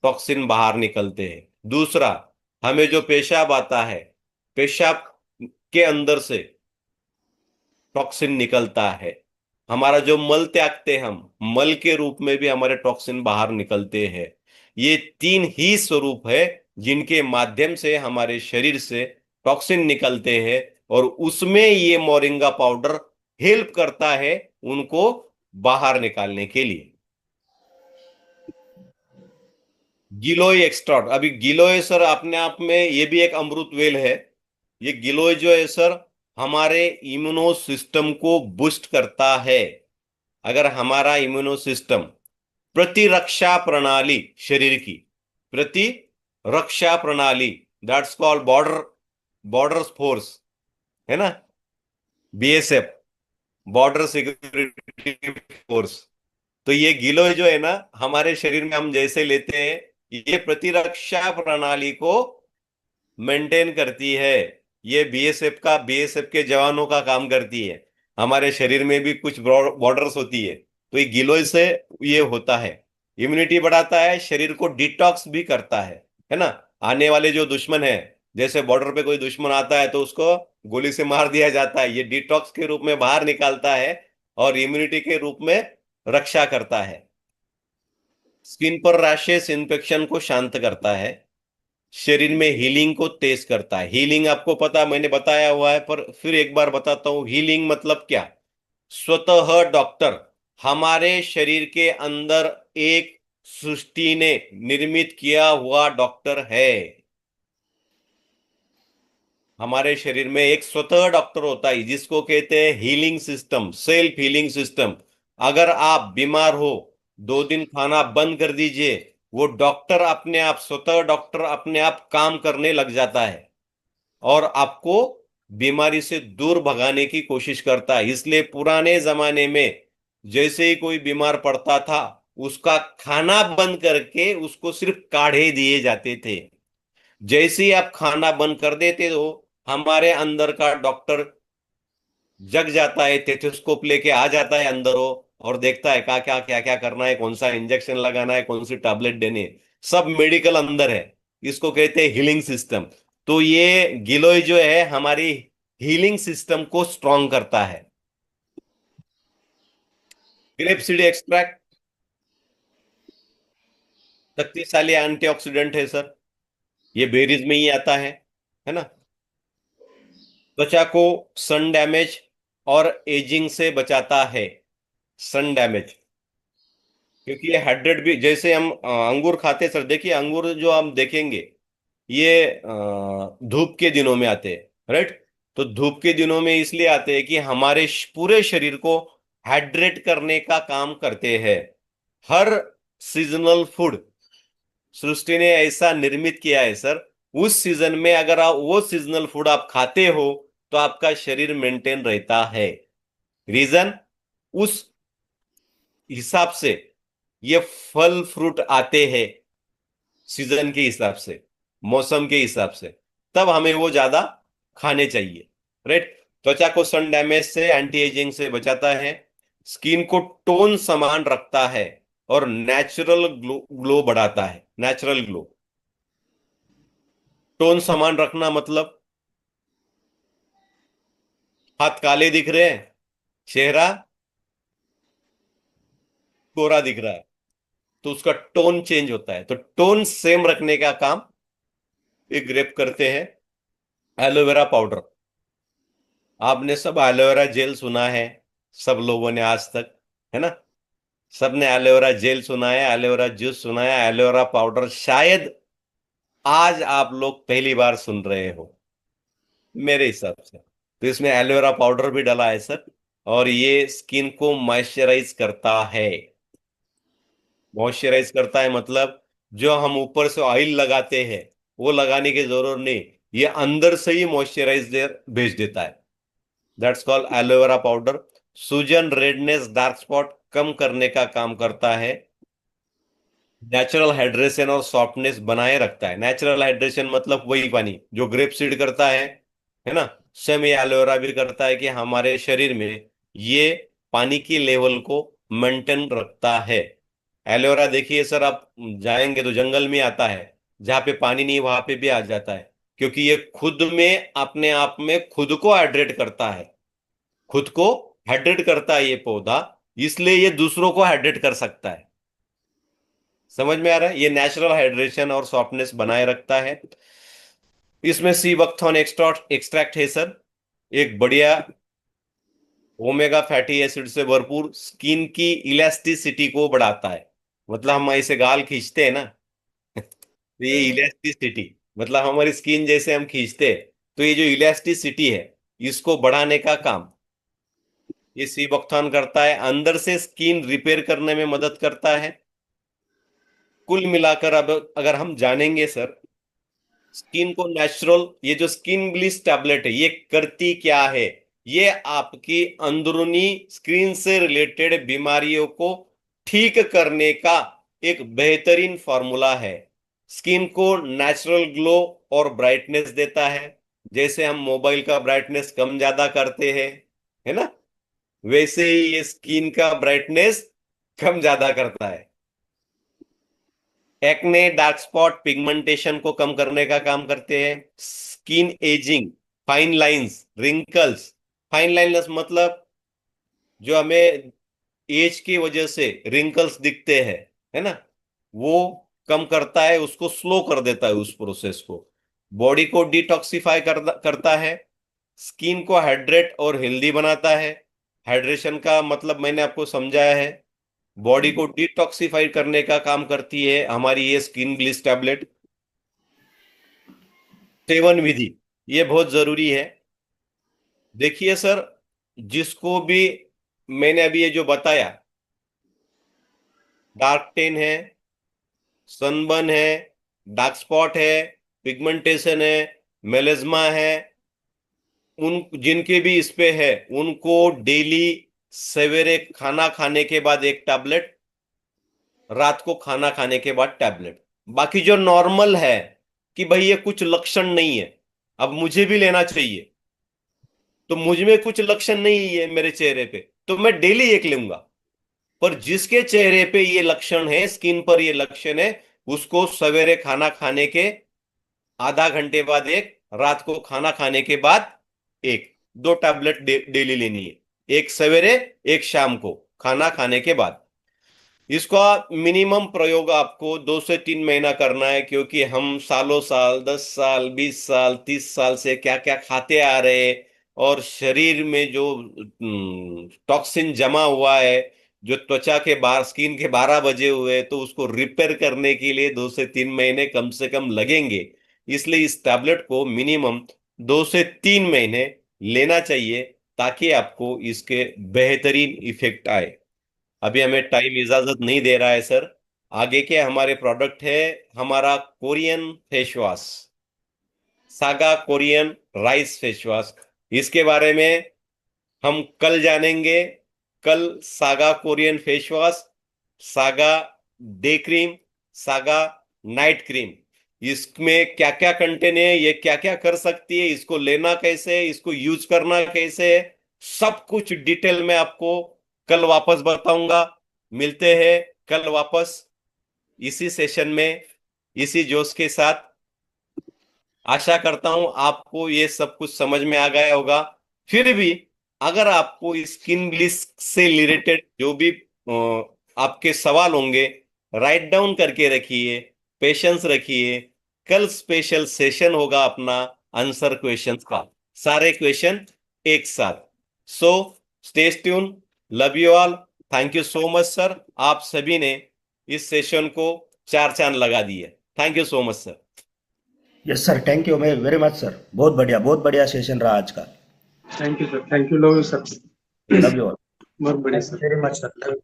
टॉक्सिन बाहर निकलते हैं। दूसरा, हमें जो पेशाब आता है, पेशाब के अंदर से टॉक्सिन निकलता है। हमारा जो मल त्यागते हम, मल के रूप में भी हमारे टॉक्सिन बाहर निकलते हैं। ये तीन ही स्वरूप है जिनके माध्यम से हमारे शरीर से टॉक्सिन निकलते हैं, और उसमें ये मोरिंगा पाउडर हेल्प करता है उनको बाहर निकालने के लिए। गिलोय एक्सट्रैक्ट, अभी गिलोय सर अपने आप में ये भी एक अमृत वेल है। ये गिलोय जो है सर हमारे इम्यूनो सिस्टम को बूस्ट करता है। अगर हमारा इम्यूनो सिस्टम, प्रतिरक्षा प्रणाली, शरीर की प्रतिरक्षा प्रणाली, दैट्स कॉल्ड बॉर्डर फोर्स, है ना, बीएसएफ, बॉर्डर सिक्योरिटी फोर्स। तो ये गिलोय जो है ना हमारे शरीर में हम जैसे लेते हैं, ये प्रतिरक्षा प्रणाली को मेंटेन करती है। ये बीएसएफ के जवानों का काम करती है। हमारे शरीर में भी कुछ बॉर्डर्स होती है, तो ये गिलोय से ये होता है। इम्यूनिटी बढ़ाता है, शरीर को डिटॉक्स भी करता है ना। आने वाले जो दुश्मन है, जैसे बॉर्डर पे कोई दुश्मन आता है तो उसको गोली से मार दिया जाता है, ये डिटॉक्स के रूप में बाहर निकालता है और इम्यूनिटी के रूप में रक्षा करता है। स्किन पर रैशेस, इन्फेक्शन को शांत करता है, शरीर में हीलिंग को तेज करता है। हीलिंग आपको पता, मैंने बताया हुआ है, पर फिर एक बार बताता हूं। हीलिंग मतलब क्या? स्वतः डॉक्टर, हमारे शरीर के अंदर एक सृष्टि ने निर्मित किया हुआ डॉक्टर है। हमारे शरीर में एक स्वतः डॉक्टर होता है जिसको कहते हैं healing system, self healing system. अगर आप बीमार हो, 2 दिन खाना बंद कर दीजिए, वो डॉक्टर अपने आप, स्वतः डॉक्टर अपने आप काम करने लग जाता है और आपको बीमारी से दूर भगाने की कोशिश करता है। इसलिए पुराने जमाने में जैसे ही कोई बीमार पड़ता था, उसका खाना बंद करके उसको सिर्फ काढ़े दिए जाते थे। जैसे ही आप खाना बंद कर देते हो, हमारे अंदर का डॉक्टर जग जाता है, टेथोस्कोप लेके आ जाता है अंदर हो, और देखता है क्या क्या करना है, कौन सा इंजेक्शन लगाना है, कौन सी टैबलेट देनी है, सब मेडिकल अंदर है। इसको कहते हैं हीलिंग सिस्टम। तो ये गिलोय जो है हमारी हीलिंग सिस्टम को स्ट्रांग करता है। ग्रेप सीड एक्सट्रैक्ट शक्तिशाली एंटीऑक्सीडेंट है सर, ये बेरीज में ही आता है ना। त्वचा को सन डैमेज और एजिंग से बचाता है। सन डैमेज, क्योंकि ये हाइड्रेट भी, जैसे हम अंगूर खाते सर, देखिए अंगूर जो हम देखेंगे ये धूप के दिनों में आते हैं, राइट। तो धूप के दिनों में इसलिए आते हैं कि हमारे पूरे शरीर को हाइड्रेट करने का काम करते हैं। हर सीजनल फूड सृष्टि ने ऐसा निर्मित किया है सर, उस सीजन में अगर आप वो सीजनल फूड आप खाते हो तो आपका शरीर मेंटेन रहता है। रीजन, उस हिसाब से ये फल फ्रूट आते हैं, सीजन के हिसाब से, मौसम के हिसाब से, तब हमें वो ज्यादा खाने चाहिए, राइट। त्वचा को सन डैमेज से, एंटी एजिंग से बचाता है, स्किन को टोन समान रखता है और नेचुरल ग्लो बढ़ाता है। नेचुरल ग्लो, टोन समान रखना मतलब हाथ काले दिख रहे हैं, चेहरा गोरा दिख रहा है, तो उसका टोन चेंज होता है। तो टोन सेम रखने का काम ये ग्रेप करते हैं। एलोवेरा पाउडर, आपने सब एलोवेरा जेल सुना है, सब लोगों ने आज तक, है ना। सबने एलोवेरा जेल सुना है, एलोवेरा जूस सुना है, एलोवेरा पाउडर शायद आज आप लोग पहली बार सुन रहे हो मेरे हिसाब से। तो इसमें एलोवेरा पाउडर भी डाला है सर, और ये स्किन को मॉइस्चराइज करता है। मॉइस्चराइज करता है मतलब जो हम ऊपर से ऑयल लगाते हैं वो लगाने की जरूरत नहीं, ये अंदर से ही मॉइस्चराइजर भेज देता है। That's called aloe vera powder. सूजन, रेडनेस, डार्क स्पॉट कम करने का काम करता है। नेचुरल हाइड्रेशन और सॉफ्टनेस बनाए रखता है। नेचुरल हाइड्रेशन मतलब वही पानी जो ग्रेप सीड करता है ना। सेम ये एलोवेरा भी करता है कि हमारे शरीर में ये पानी की लेवल को मेंटेन रखता है। एलोवेरा देखिए सर, आप जाएंगे तो जंगल में आता है, जहाँ पे पानी नहीं वहां पे भी आ जाता है, क्योंकि ये खुद में अपने आप में खुद को हाइड्रेट करता है। खुद को हाइड्रेट करता है ये पौधा, इसलिए ये दूसरों को हाइड्रेट कर सकता है। समझ में आ रहा है, ये नेचुरल हाइड्रेशन और सॉफ्टनेस बनाए रखता है। इसमें सी बकथॉर्न एक्सट्रैक्ट है सर, एक बढ़िया ओमेगा फैटी एसिड से भरपूर, स्किन की इलास्टिसिटी को बढ़ाता है। मतलब हम ऐसे गाल खींचते हैं ना तो ये इलास्टिसिटी, मतलब हमारी स्किन जैसे हम खींचते हैं, तो ये जो इलास्टिसिटी है इसको बढ़ाने का काम ये सी बकथॉर्न करता है। अंदर से स्किन रिपेयर करने में मदद करता है। कुल मिलाकर अब अगर हम जानेंगे सर, स्किन को नेचुरल, ये जो स्किन ब्लिस टैबलेट है ये करती क्या है, ये आपकी अंदरूनी स्किन से रिलेटेड बीमारियों को ठीक करने का एक बेहतरीन फॉर्मूला है। स्किन को नेचुरल ग्लो और ब्राइटनेस देता है। जैसे हम मोबाइल का ब्राइटनेस कम ज्यादा करते हैं, है ना, वैसे ही ये स्किन का ब्राइटनेस कम ज्यादा करता है। एक्ने, डार्क स्पॉट, पिगमेंटेशन को कम करने का काम करते हैं। Skin ageing, fine lines, wrinkles. Fine lines मतलब जो हमें एज की वजह से रिंकल्स दिखते हैं, है ना, वो कम करता है, उसको स्लो कर देता है उस प्रोसेस को। बॉडी को डिटॉक्सिफाई करता है। स्किन को हाइड्रेट और हेल्दी बनाता है। हाइड्रेशन का मतलब मैंने आपको समझाया है। बॉडी को डिटॉक्सिफाई करने का काम करती है हमारी ये स्किन ग्लिस टैबलेट। सेवन विधि ये बहुत जरूरी है। देखिए सर, जिसको भी मैंने अभी ये जो बताया, डार्क टेन है, सनबर्न है, डार्क स्पॉट है, पिगमेंटेशन है, मेलेज्मा है, उन जिनके भी इस पे है उनको डेली सवेरे खाना खाने के बाद एक टैबलेट, रात को खाना खाने के बाद टैबलेट। बाकी जो नॉर्मल है कि भाई ये कुछ लक्षण नहीं है, अब मुझे भी लेना चाहिए, तो मुझ में कुछ लक्षण नहीं है मेरे चेहरे पे, तो मैं डेली एक लूंगा। पर जिसके चेहरे पे ये लक्षण है, स्किन पर ये लक्षण है, उसको सवेरे खाना खाने के आधा घंटे बाद एक, रात को खाना खाने के बाद एक, दो टैबलेट डेली लेनी है। एक सवेरे, एक शाम को खाना खाने के बाद। इसका मिनिमम प्रयोग आपको 2 से 3 महीना करना है, क्योंकि हम सालों साल, 10 साल, 20 साल, 30 साल से क्या क्या खाते आ रहे हैं, और शरीर में जो टॉक्सिन जमा हुआ है, जो त्वचा के बाहर, स्किन के 12 बजे हुए, तो उसको रिपेयर करने के लिए 2 से 3 महीने कम से कम लगेंगे। इसलिए इस टैबलेट को मिनिमम 2 से 3 महीने लेना चाहिए, ताकि आपको इसके बेहतरीन इफेक्ट आए। अभी हमें टाइम इजाजत नहीं दे रहा है सर। आगे के हमारे प्रोडक्ट है हमारा Korean face wash, saga Korean rice face wash. इसके बारे में हम कल जानेंगे। कल saga Korean face wash, saga day cream, saga night cream, इसमें क्या क्या कंटेन है, ये क्या क्या कर सकती है, इसको लेना कैसे है, इसको यूज करना कैसे है, सब कुछ डिटेल में आपको कल वापस बताऊंगा। मिलते हैं कल वापस इसी सेशन में, इसी जोश के साथ। आशा करता हूं आपको ये सब कुछ समझ में आ गया होगा। फिर भी अगर आपको स्किन ब्लिस से रिलेटेड जो भी आपके सवाल होंगे, राइट डाउन करके रखिए, पेशेंस रखिए। कल स्पेशल सेशन होगा अपना आंसर क्वेश्चंस का, सारे क्वेश्चन एक साथ। So stay tune, love you all, thank you so much sir. आप सभी ने इस सेशन को 4 चांद लगा दिए। Thank you so much sir. Yes sir, thank you very much sir. बहुत बढ़िया सेशन रहा आज का। Thank you sir, thank you, love you sir. Love you all. बहुत बढ़िया thank you sir. Very much sir.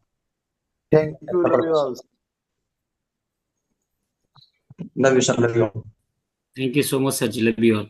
Thank you, love you all. Love you sir, love you. Thank you so much, Sir. Love you all.